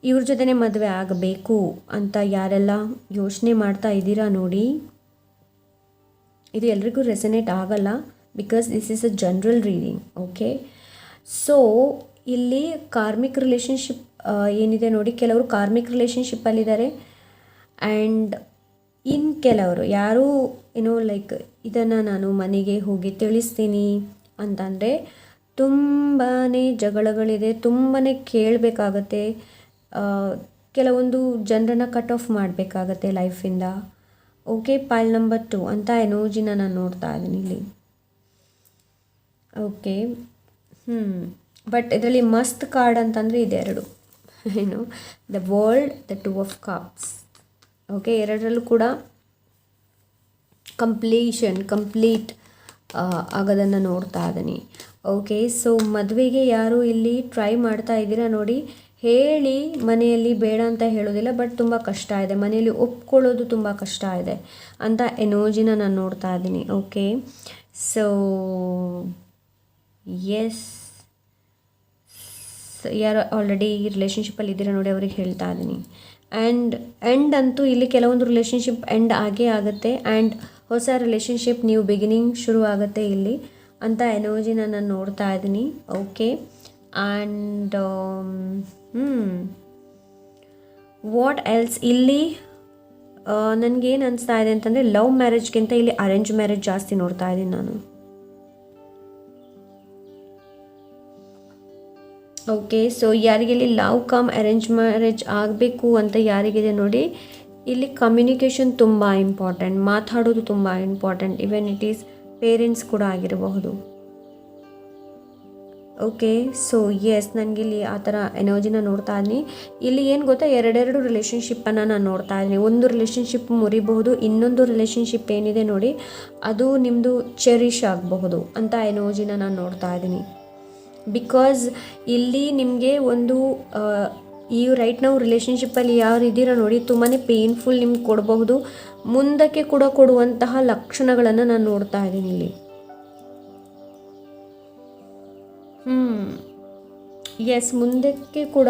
ಇವ್ರ ಜೊತೆನೇ ಮದುವೆ ಆಗಬೇಕು ಅಂತ ಯಾರೆಲ್ಲ ಯೋಚನೆ ಮಾಡ್ತಾ ಇದ್ದೀರಾ ನೋಡಿ, ಇದು ಎಲ್ರಿಗೂ ರೆಸನೇಟ್ ಆಗಲ್ಲ, because this is a general reading. Okay, so ಇಲ್ಲಿ ಕಾರ್ಮಿಕ್ ರಿಲೇಷನ್ಶಿಪ್ ಏನಿದೆ ನೋಡಿ, ಕೆಲವರು ಕಾರ್ಮಿಕ್ ರಿಲೇಷನ್ಶಿಪ್ಪಲ್ಲಿದ್ದಾರೆ. ಆ್ಯಂಡ್ ಇನ್ನು ಕೆಲವರು ಯಾರು ಲೈಕ್ ಇದನ್ನು ನಾನು ಮನೆಗೆ ಹೋಗಿ ತಿಳಿಸ್ತೀನಿ ಅಂತಂದರೆ ತುಂಬಾ ಜಗಳಗಳಿದೆ, ತುಂಬಾ ಕೇಳಬೇಕಾಗತ್ತೆ, ಕೆಲವೊಂದು ಜನರನ್ನು ಕಟ್ ಆಫ್ ಮಾಡಬೇಕಾಗತ್ತೆ ಲೈಫಿಂದ. ಓಕೆ, ಪೈಲ್ ನಂಬರ್ 2 ಅಂತ ಎನರ್ಜಿನ ನಾನು ನೋಡ್ತಾ ಇದ್ದೀನಿ ಇಲ್ಲಿ. ಓಕೆ, ಬಟ್ ಇದರಲ್ಲಿ ಮಸ್ತ್ ಕಾರ್ಡ್ ಅಂತಂದರೆ ಇದೆರಡು, the world, the 2 of cups. Okay, ಎರಡರಲ್ಲೂ ಕೂಡ ಕಂಪ್ಲೀಟ್ ಆಗೋದನ್ನು ನೋಡ್ತಾ ಇದ್ದೀನಿ. ಓಕೆ, ಸೊ ಮದುವೆಗೆ ಯಾರು ಇಲ್ಲಿ ಟ್ರೈ ಮಾಡ್ತಾ ಇದ್ದೀರಾ ನೋಡಿ, ಹೇಳಿ ಮನೆಯಲ್ಲಿ ಬೇಡ ಅಂತ ಹೇಳೋದಿಲ್ಲ, ಬಟ್ ತುಂಬ ಕಷ್ಟ ಇದೆ, ಮನೆಯಲ್ಲಿ ಒಪ್ಕೊಳ್ಳೋದು ತುಂಬ ಕಷ್ಟ ಇದೆ ಅಂತ ಎನರ್ಜಿನ ನಾನು ನೋಡ್ತಾ ಇದ್ದೀನಿ. ಓಕೆ, ಸೊ ಎಸ್, ಯಾರು ಆಲ್ರೆಡಿ ಈ ರಿಲೇಷನ್ಶಿಪ್ಪಲ್ಲಿ ಇದ್ದೀರಾ ನೋಡಿ ಅವ್ರಿಗೆ ಹೇಳ್ತಾ ಇದ್ದೀನಿ. ಎಂಡ್ ಅಂತೂ ಇಲ್ಲಿ ಕೆಲವೊಂದು ರಿಲೇಷನ್ಶಿಪ್ ಎಂಡ್ ಆಗೇ ಆಗುತ್ತೆ, ಆ್ಯಂಡ್ ಹೊಸ ರಿಲೇಷನ್ಶಿಪ್ ನ್ಯೂ ಬಿಗಿನಿಂಗ್ ಶುರು ಆಗುತ್ತೆ ಇಲ್ಲಿ ಅಂತ ಎನರ್ಜಿನ ನಾನು ನೋಡ್ತಾ ಇದ್ದೀನಿ. ಓಕೆ, ಆ್ಯಂಡ್ ವಾಟ್ ಎಲ್ಸ್ ಇಲ್ಲಿ ನನಗೇನು ಅನಿಸ್ತಾ ಇದೆ ಅಂತಂದರೆ ಲವ್ ಮ್ಯಾರೇಜ್ಗಿಂತ ಇಲ್ಲಿ ಅರೇಂಜ್ ಮ್ಯಾರೇಜ್ ಜಾಸ್ತಿ ನೋಡ್ತಾ ಇದ್ದೀನಿ ನಾನು. ಓಕೆ, ಸೊ ಯಾರಿಗೆಲ್ಲಿ ಲವ್ ಕಮ್ ಅರೇಂಜ್ ಮ್ಯಾರೇಜ್ ಆಗಬೇಕು ಅಂತ ಯಾರಿಗಿದೆ ನೋಡಿ, ಇಲ್ಲಿ ಕಮ್ಯುನಿಕೇಷನ್ ತುಂಬ ಇಂಪಾರ್ಟೆಂಟ್, ಮಾತಾಡೋದು ತುಂಬ important, even it is parents ಕೂಡ ಆಗಿರಬಹುದು. ಓಕೆ, ಸೊ ಎಸ್, ನನಗಿಲ್ಲಿ ಆ ಥರ ಎನರ್ಜಿನ ನೋಡ್ತಾ ಇದ್ದೀನಿ. ಇಲ್ಲಿ ಏನು ಗೊತ್ತಾ, ಎರಡೆರಡು ರಿಲೇಷನ್ಶಿಪ್ಪನ್ನು ನಾನು ನೋಡ್ತಾ ಇದ್ದೀನಿ. ಒಂದು ರಿಲೇಷನ್ಶಿಪ್ ಮುರಿಬಹುದು, ಇನ್ನೊಂದು ರಿಲೇಷನ್ಶಿಪ್ ಏನಿದೆ ನೋಡಿ ಅದು ನಿಮ್ಮದು ಚೆರಿಷ್ ಆಗಬಹುದು ಅಂತ ಎನರ್ಜಿನ ನಾನು ನೋಡ್ತಾ ಇದ್ದೀನಿ. ಬಿಕಾಸ್ ಇಲ್ಲಿ ನಿಮಗೆ ಒಂದು ಈ ರೈಟ್ ನಾವು ರಿಲೇಷನ್ಶಿಪ್ಪಲ್ಲಿ ಯಾರು ಇದ್ದೀರಾ ನೋಡಿ ತುಂಬಾ ಪೇನ್ಫುಲ್ ನಿಮ್ಗೆ ಕೊಡಬಹುದು, ಮುಂದಕ್ಕೆ ಕೂಡ ಕೊಡುವಂತಹ ಲಕ್ಷಣಗಳನ್ನು ನಾನು ನೋಡ್ತಾ ಇದ್ದೀನಿ ಇಲ್ಲಿ. ಎಸ್, ಮುಂದಕ್ಕೆ ಕೂಡ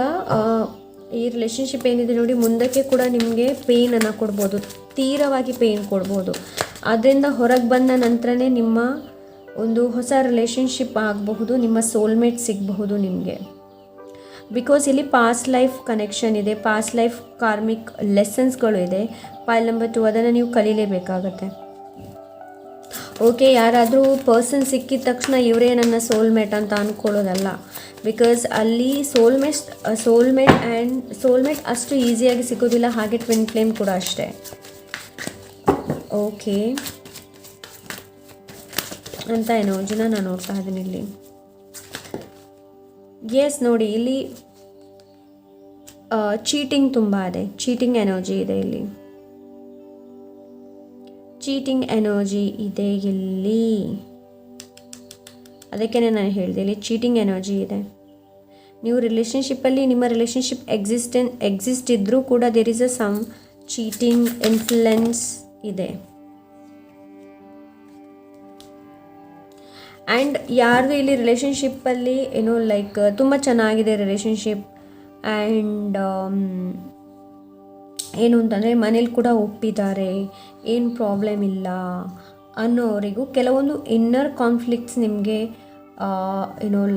ಈ ರಿಲೇಷನ್ಶಿಪ್ ಏನಿದೆ ನೋಡಿ ಮುಂದಕ್ಕೆ ಕೂಡ ನಿಮಗೆ ಪೇಯ್ನನ್ನು ಕೊಡ್ಬೋದು, ತೀರವಾಗಿ ಪೇಯ್ನ್ ಕೊಡ್ಬೋದು. ಅದರಿಂದ ಹೊರಗೆ ಬಂದ ನಂತರನೇ ನಿಮ್ಮ ಒಂದು ಹೊಸ ರಿಲೇಷನ್ಶಿಪ್ ಆಗಬಹುದು, ನಿಮ್ಮ ಸೋಲ್ಮೇಟ್ ಸಿಗಬಹುದು ನಿಮಗೆ. ಬಿಕಾಸ್ ಇಲ್ಲಿ ಪಾಸ್ಟ್ ಲೈಫ್ ಕನೆಕ್ಷನ್ ಇದೆ, ಪಾಸ್ಟ್ ಲೈಫ್ ಕಾರ್ಮಿಕ್ ಲೆಸನ್ಸ್ಗಳು ಇದೆ. ಪೈಲ್ ನಂಬರ್ 2 ಅದನ್ನು ನೀವು ಕಲೀಲೇಬೇಕಾಗತ್ತೆ. ಓಕೆ, ಯಾರಾದರೂ ಪರ್ಸನ್ ಸಿಕ್ಕಿದ ತಕ್ಷಣ ಇವರೇ ನನ್ನ ಸೋಲ್ಮೇಟ್ ಅಂತ ಅಂದ್ಕೊಳ್ಳೋದಲ್ಲ. ಬಿಕಾಸ್ ಅಲ್ಲಿ ಸೋಲ್ಮೇಟ್ ಅಷ್ಟು ಈಸಿಯಾಗಿ ಸಿಗೋದಿಲ್ಲ, ಹಾಗೆ ಟ್ವಿನ್ ಫ್ಲೇಮ್ ಕೂಡ ಅಷ್ಟೇ. ಓಕೆ ಅಂತ ಎನರ್ಜಿನ ನಾನು ನೋಡ್ತಾ ಇದ್ದೀನಿ ಇಲ್ಲಿ. ಎಸ್, ನೋಡಿ ಇಲ್ಲಿ ಚೀಟಿಂಗ್ ತುಂಬ ಇದೆ, ಚೀಟಿಂಗ್ ಎನರ್ಜಿ ಇದೆ ಇಲ್ಲಿ, ಚೀಟಿಂಗ್ ಎನರ್ಜಿ ಇದೆ ಇಲ್ಲಿ. ಅದಕ್ಕೆ ನಾನು ಹೇಳಿದೆ ಇಲ್ಲಿ ಚೀಟಿಂಗ್ ಎನರ್ಜಿ ಇದೆ. ನೀವು ರಿಲೇಷನ್ಶಿಪ್ಪಲ್ಲಿ ನಿಮ್ಮ ರಿಲೇಷನ್ಶಿಪ್ ಎಕ್ಸಿಸ್ಟ್ ಇದ್ದರೂ ಕೂಡ there is a some cheating influence ಇದೆ. ಆ್ಯಂಡ್ ಯಾರ್ದು ಇಲ್ಲಿ ರಿಲೇಷನ್ಶಿಪ್ಪಲ್ಲಿ ಲೈಕ್ ತುಂಬ ಚೆನ್ನಾಗಿದೆ ರಿಲೇಷನ್ಶಿಪ್, ಆ್ಯಂಡ್ ಏನು ಅಂತಂದರೆ ಮನೇಲಿ ಕೂಡ ಒಪ್ಪಿದ್ದಾರೆ, ಏನು ಪ್ರಾಬ್ಲಮ್ ಇಲ್ಲ ಅನ್ನೋವರಿಗೂ ಕೆಲವೊಂದು ಇನ್ನರ್ ಕಾನ್ಫ್ಲಿಕ್ಟ್ಸ್ ನಿಮಗೆ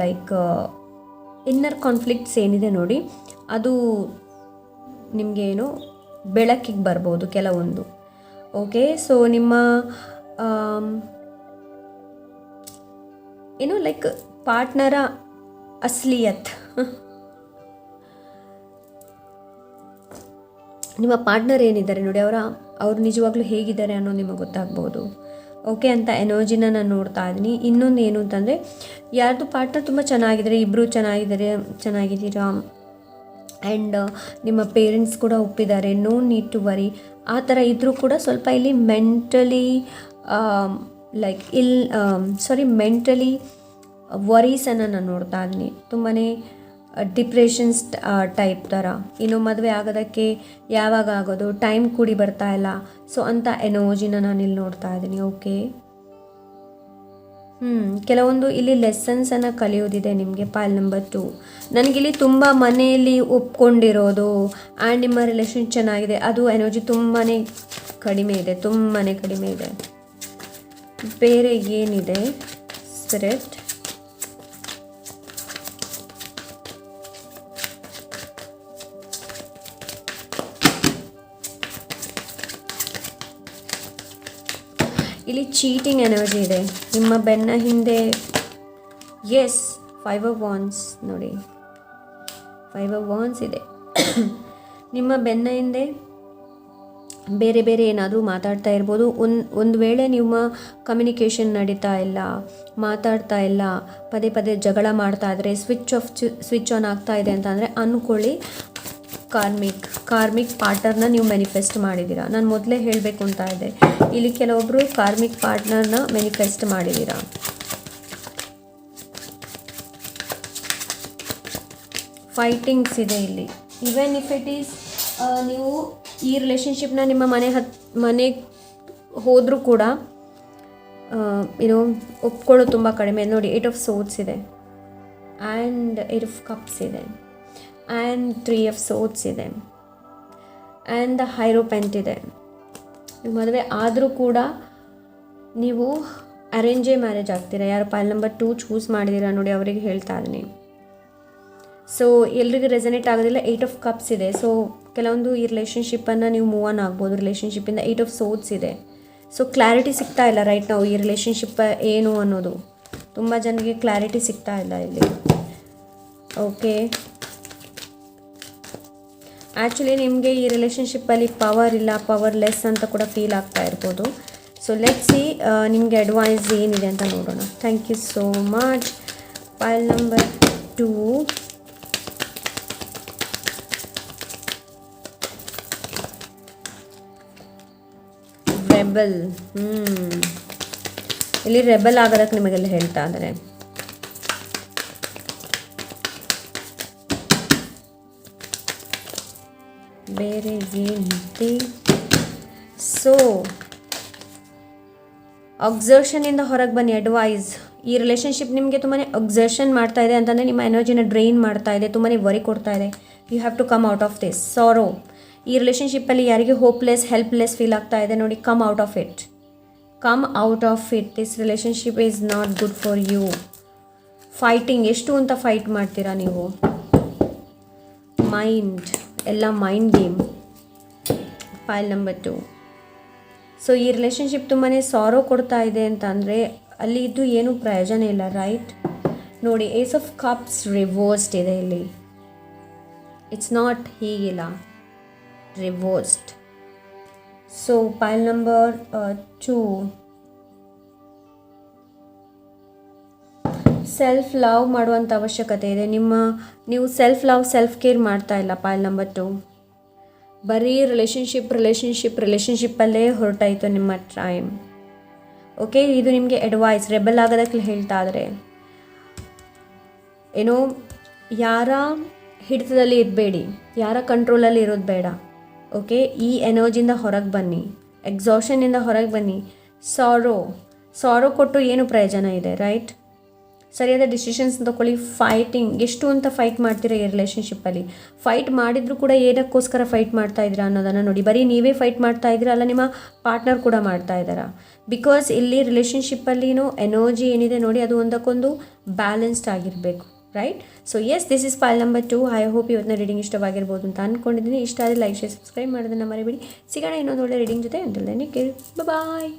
ಲೈಕ್ ಇನ್ನರ್ ಕಾನ್ಫ್ಲಿಕ್ಟ್ಸ್ ಏನಿದೆ ನೋಡಿ ಅದು ನಿಮಗೆ ಬೆಳಕಿಗೆ ಬರ್ಬೋದು ಕೆಲವೊಂದು. ಓಕೆ, ಸೊ ನಿಮ್ಮ ಲೈಕ್ ಪಾರ್ಟ್ನರ ಅಸ್ಲಿಯತ್, ನಿಮ್ಮ ಪಾರ್ಟ್ನರ್ ಏನಿದ್ದಾರೆ ನೋಡಿ ಅವರು ನಿಜವಾಗ್ಲೂ ಹೇಗಿದ್ದಾರೆ ಅನ್ನೋದು ನಿಮಗೆ ಗೊತ್ತಾಗ್ಬೋದು. ಓಕೆ ಅಂತ ಎನರ್ಜಿನ ನಾನು ನೋಡ್ತಾ ಇದ್ದೀನಿ. ಇನ್ನೊಂದು ಏನು ಅಂತಂದರೆ ಯಾರ್ದು ಪಾರ್ಟ್ನರ್ ತುಂಬ ಚೆನ್ನಾಗಿದ್ದಾರೆ, ಇಬ್ಬರು ಚೆನ್ನಾಗಿದ್ದೀರಾ, ಆ್ಯಂಡ್ ನಿಮ್ಮ ಪೇರೆಂಟ್ಸ್ ಕೂಡ ಒಪ್ಪಿದ್ದಾರೆ, ನೋ ನೀಡ್ ಟು ವರಿ ಆ ಥರ ಇದ್ದರೂ ಕೂಡ ಸ್ವಲ್ಪ ಇಲ್ಲಿ ಮೆಂಟಲಿ ಮೆಂಟಲಿ ವರೀಸನ್ನು ನಾನು ನೋಡ್ತಾ ಇದ್ದೀನಿ. ತುಂಬಾ ಡಿಪ್ರೆಷನ್ಸ್ ಟೈಪ್ ಥರ, ಇನ್ನು ಮದುವೆ ಆಗೋದಕ್ಕೆ ಯಾವಾಗ ಆಗೋದು, ಟೈಮ್ ಕೂಡಿ ಬರ್ತಾ ಇಲ್ಲ, ಸೊ ಅಂಥ ಎನರ್ಜಿನ ನಾನಿಲ್ಲಿ ನೋಡ್ತಾ ಇದ್ದೀನಿ. ಓಕೆ, ಕೆಲವೊಂದು ಇಲ್ಲಿ ಲೆಸನ್ಸನ್ನು ಕಲಿಯೋದಿದೆ ನಿಮಗೆ. ಪೈಲ್ ನಂಬರ್ 2 ನನಗಿಲ್ಲಿ ತುಂಬ ಮನೆಯಲ್ಲಿ ಒಪ್ಕೊಂಡಿರೋದು ಆ್ಯಂಡ್ ನಿಮ್ಮ ರಿಲೇಷನ್ ಚೆನ್ನಾಗಿದೆ, ಅದು ಎನರ್ಜಿ ತುಂಬಾ ಕಡಿಮೆ ಇದೆ. ಬೇರೆ ಏನಿದೆ ಸ್ಪಿರಿಟ್? ಇಲ್ಲಿ ಚೀಟಿಂಗ್ ಎನರ್ಜಿ ಇದೆ ನಿಮ್ಮ ಬೆನ್ನ ಹಿಂದೆ. ಎಸ್, 5 ಆಫ್ ವಾಂಡ್ಸ್ ನೋಡಿ, 5 ಆಫ್ ವಾಂಡ್ಸ್ ಇದೆ. ನಿಮ್ಮ ಬೆನ್ನ ಹಿಂದೆ ಬೇರೆ ಬೇರೆ ಏನಾದರೂ ಮಾತಾಡ್ತಾ ಇರ್ಬೋದು. ಒಂದು ವೇಳೆ ನಿಮ್ಮ ಕಮ್ಯುನಿಕೇಷನ್ ನಡೀತಾ ಇಲ್ಲ, ಮಾತಾಡ್ತಾ ಇಲ್ಲ, ಪದೇ ಪದೇ ಜಗಳ ಮಾಡ್ತಾ ಇದ್ರೆ, ಸ್ವಿಚ್ ಆನ್ ಆಗ್ತಾ ಇದೆ ಅಂತ ಅಂದರೆ ಅಂದ್ಕೊಳ್ಳಿ ಕಾರ್ಮಿಕ್ ಪಾರ್ಟ್ನರ್ನ ನೀವು ಮ್ಯಾನಿಫೆಸ್ಟ್ ಮಾಡಿದ್ದೀರಾ. ನಾನು ಮೊದಲೇ ಹೇಳಬೇಕು ಅಂತ ಇದೆ, ಇಲ್ಲಿ ಕೆಲವೊಬ್ಬರು ಕಾರ್ಮಿಕ್ ಪಾರ್ಟ್ನರ್ನ ಮ್ಯಾನಿಫೆಸ್ಟ್ ಮಾಡಿದ್ದೀರಾ. ಫೈಟಿಂಗ್ಸ್ ಇದೆ ಇಲ್ಲಿ. ಈವನ್ ಇಫ್ ಇಟ್ ಈಸ್ ನೀವು ಈ ರಿಲೇಷನ್ಶಿಪ್ನ ನಿಮ್ಮ ಮನೆಗೆ ಹೋದರೂ ಕೂಡ ಒಪ್ಕೊಳ್ಳೋದು ತುಂಬ ಕಡಿಮೆ. ನೋಡಿ, 8 ಆಫ್ ಸೋರ್ಟ್ಸ್ ಇದೆ ಆ್ಯಂಡ್ 8 ಆಫ್ ಕಪ್ಸ್ ಇದೆ ಆ್ಯಂಡ್ 3 ಆಫ್ ಸೋರ್ಟ್ಸ್ ಇದೆ ಆ್ಯಂಡ್ ದ ಹೈರೋಪೆಂಟ್ ಇದೆ. ಮದುವೆ ಆದರೂ ಕೂಡ ನೀವು ಅರೇಂಜೇ ಮ್ಯಾರೇಜ್ ಆಗ್ತೀರಾ. ಯಾರು ಪೈಲ್ ನಂಬರ್ 2 ಚೂಸ್ ಮಾಡಿದ್ದೀರಾ ನೋಡಿ, ಅವರಿಗೆ ಹೇಳ್ತಾ ಇದ್ದೀನಿ. ಸೊ ಎಲ್ರಿಗೂ ರೆಸನೇಟ್ ಆಗೋದಿಲ್ಲ. 8 ಆಫ್ ಕಪ್ಸ್ ಇದೆ. ಸೊ ಕೆಲವೊಂದು ಈ ರಿಲೇಷನ್ಶಿಪ್ಪನ್ನು ನೀವು ಮೂವ್ ಆನ್ ಆಗ್ಬೋದು ರಿಲೇಷನ್ಶಿಪ್ಪಿಂದ. 8 ಆಫ್ ಸೋರ್ಟ್ಸ್ ಇದೆ. ಸೊ ಕ್ಲಾರಿಟಿ ಸಿಗ್ತಾ ಇಲ್ಲ ರೈಟ್ ನಾವು, ಈ ರಿಲೇಷನ್ಶಿಪ್ ಏನು ಅನ್ನೋದು ತುಂಬ ಜನರಿಗೆ ಕ್ಲಾರಿಟಿ ಸಿಗ್ತಾ ಇಲ್ಲ ಇಲ್ಲಿ. ಓಕೆ, ಆ್ಯಕ್ಚುಲಿ ನಿಮಗೆ ಈ ರಿಲೇಷನ್ಶಿಪ್ಪಲ್ಲಿ ಪವರ್ ಇಲ್ಲ, ಪವರ್ಲೆಸ್ ಅಂತ ಕೂಡ ಫೀಲ್ ಆಗ್ತಾ ಇರ್ಬೋದು. ಸೊ ಲೆಟ್ಸ್ ಸಿ ನಿಮಗೆ ಅಡ್ವೈಸ್ ಏನಿದೆ ಅಂತ ನೋಡೋಣ. Thank you so much. Pile number 2, rebel. ಇಲ್ಲಿ ರೆಬಲ್ ಆಗೋದಕ್ಕೆ ನಿಮಗೆಲ್ಲ ಹೇಳ್ತಾ ಇದ್ದಾರೆ. ಬೇರೆ ಏನಿದೆ? ಸೊ ಅಬ್ಸರ್ಷನಿಂದ ಹೊರಗೆ ಬನ್ನಿ. ಅಡ್ವೈಸ್, ಈ ರಿಲೇಷನ್ಶಿಪ್ ನಿಮಗೆ ತುಂಬಾ ಅಬ್ಸರ್ಷನ್ ಮಾಡ್ತಾ ಇದೆ ಅಂತಂದರೆ ನಿಮ್ಮ ಎನರ್ಜಿನ ಡ್ರೈನ್ ಮಾಡ್ತಾ ಇದೆ, ತುಂಬಾ ವರಿ ಕೊಡ್ತಾ ಇದೆ. You have to come out of this sorrow. ಈ ರಿಲೇಷನ್ಶಿಪ್ಪಲ್ಲಿ ಯಾರಿಗೆ ಹೋಪ್ಲೆಸ್, ಹೆಲ್ಪ್ಲೆಸ್ ಫೀಲ್ ಆಗ್ತಾ ಇದೆ ನೋಡಿ, come out of it. Come out of it. This relationship is not good for you. Fighting, ಎಷ್ಟು ಅಂತ ಫೈಟ್ ಮಾಡ್ತೀರಾ ನೀವು? ಮೈಂಡ್, ಎಲ್ಲ mind game. Pile number 2. So ಈ ರಿಲೇಷನ್ಶಿಪ್ ತುಂಬಾ ಸಾರೋ ಕೊಡ್ತಾ ಇದೆ ಅಂತ ಅಂದರೆ ಅಲ್ಲಿ ಇದ್ದು ಏನೂ ಪ್ರಯೋಜನ ಇಲ್ಲ ರೈಟ್. ನೋಡಿ, ಏಸ್ ಆಫ್ ಕಪ್ಸ್ ರಿವರ್ಸ್ಡ್ ಇದೆ ಇಲ್ಲಿ. ಇಟ್ಸ್ ನಾಟ್ ಹೀಗಿಲ್ಲ, reversed. So pile number 2, self love ಮಾಡುವಂಥ ಅವಶ್ಯಕತೆ ಇದೆ. ನೀವು ಸೆಲ್ಫ್ ಲವ್, ಸೆಲ್ಫ್ ಕೇರ್ ಮಾಡ್ತಾ ಇಲ್ಲ. ಪೈಲ್ ನಂಬರ್ 2 ಬರೀ ರಿಲೇಷನ್ಶಿಪ್ಪಲ್ಲೇ ಹೊರಟಾಯಿತು ನಿಮ್ಮ ಟೈಮ್. ಓಕೆ, ಇದು ನಿಮಗೆ ಅಡ್ವೈಸ್. ರೆಬಲ್ ಆಗೋದಕ್ಕೆ ಹೇಳ್ತಾ ಇದ್ದಾರೆ. ಏನೋ ಯಾರ ಹಿಡಿತದಲ್ಲಿ ಇರಬೇಡಿ, ಯಾರ ಕಂಟ್ರೋಲಲ್ಲಿ ಇರೋದು ಬೇಡ. ಓಕೆ, ಈ ಎನರ್ಜಿಯಿಂದ ಹೊರಗೆ ಬನ್ನಿ, ಎಕ್ಸಾಷನಿಂದ ಹೊರಗೆ ಬನ್ನಿ. ಸಾರೋ ಕೊಟ್ಟು ಏನು ಪ್ರಯೋಜನ ಇದೆ ರೈಟ್? ಸರಿಯಾದ ಡಿಸಿಷನ್ಸ್ ತೊಗೊಳ್ಳಿ. ಫೈಟಿಂಗ್, ಎಷ್ಟು ಅಂತ ಫೈಟ್ ಮಾಡ್ತೀರಾ ಈ ರಿಲೇಷನ್ಶಿಪ್ಪಲ್ಲಿ? ಫೈಟ್ ಮಾಡಿದರೂ ಕೂಡ ಏನಕ್ಕೋಸ್ಕರ ಫೈಟ್ ಮಾಡ್ತಾ ಇದ್ದೀರಾ ಅನ್ನೋದನ್ನು ನೋಡಿ. ಬರೀ ನೀವೇ ಫೈಟ್ ಮಾಡ್ತಾ ಇದ್ದೀರಾ, ಅಲ್ಲ ನಿಮ್ಮ ಪಾರ್ಟ್ನರ್ ಕೂಡ ಮಾಡ್ತಾ ಇದ್ದಾರಾ? ಬಿಕಾಸ್ ಇಲ್ಲಿ ರಿಲೇಷನ್ಶಿಪ್ಪಲ್ಲಿನೂ ಎನರ್ಜಿ ಏನಿದೆ ನೋಡಿ, ಅದು ಒಂದಕ್ಕೊಂದು ಬ್ಯಾಲೆನ್ಸ್ಡ್ ಆಗಿರಬೇಕು right. So yes, this is pile number 2. I hope ಇವತ್ತಿನ ರೀಡಿಂಗ್ ಇಷ್ಟವಾಗಿರ್ಬೋದು ಅಂತ ಅಂದ್ಕೊಂಡಿದ್ದೀನಿ. ಇಷ್ಟ ಆದರೆ ಲೈಕ್, ಶೇರ್, ಸಬ್ಸ್ಕ್ರೈಬ್ ಮಾಡೋದನ್ನು ಮರಿಬೇಡಿ. ಸಿಗೋಣ ಇನ್ನೊಂದು ಒಳ್ಳೆ ರೀಡಿಂಗ್ ಜೊತೆ. ಅಂಟಿಲ್ ದೆನ್ ಟೇಕ್ ಕೇರ್, ಬಾಯ್.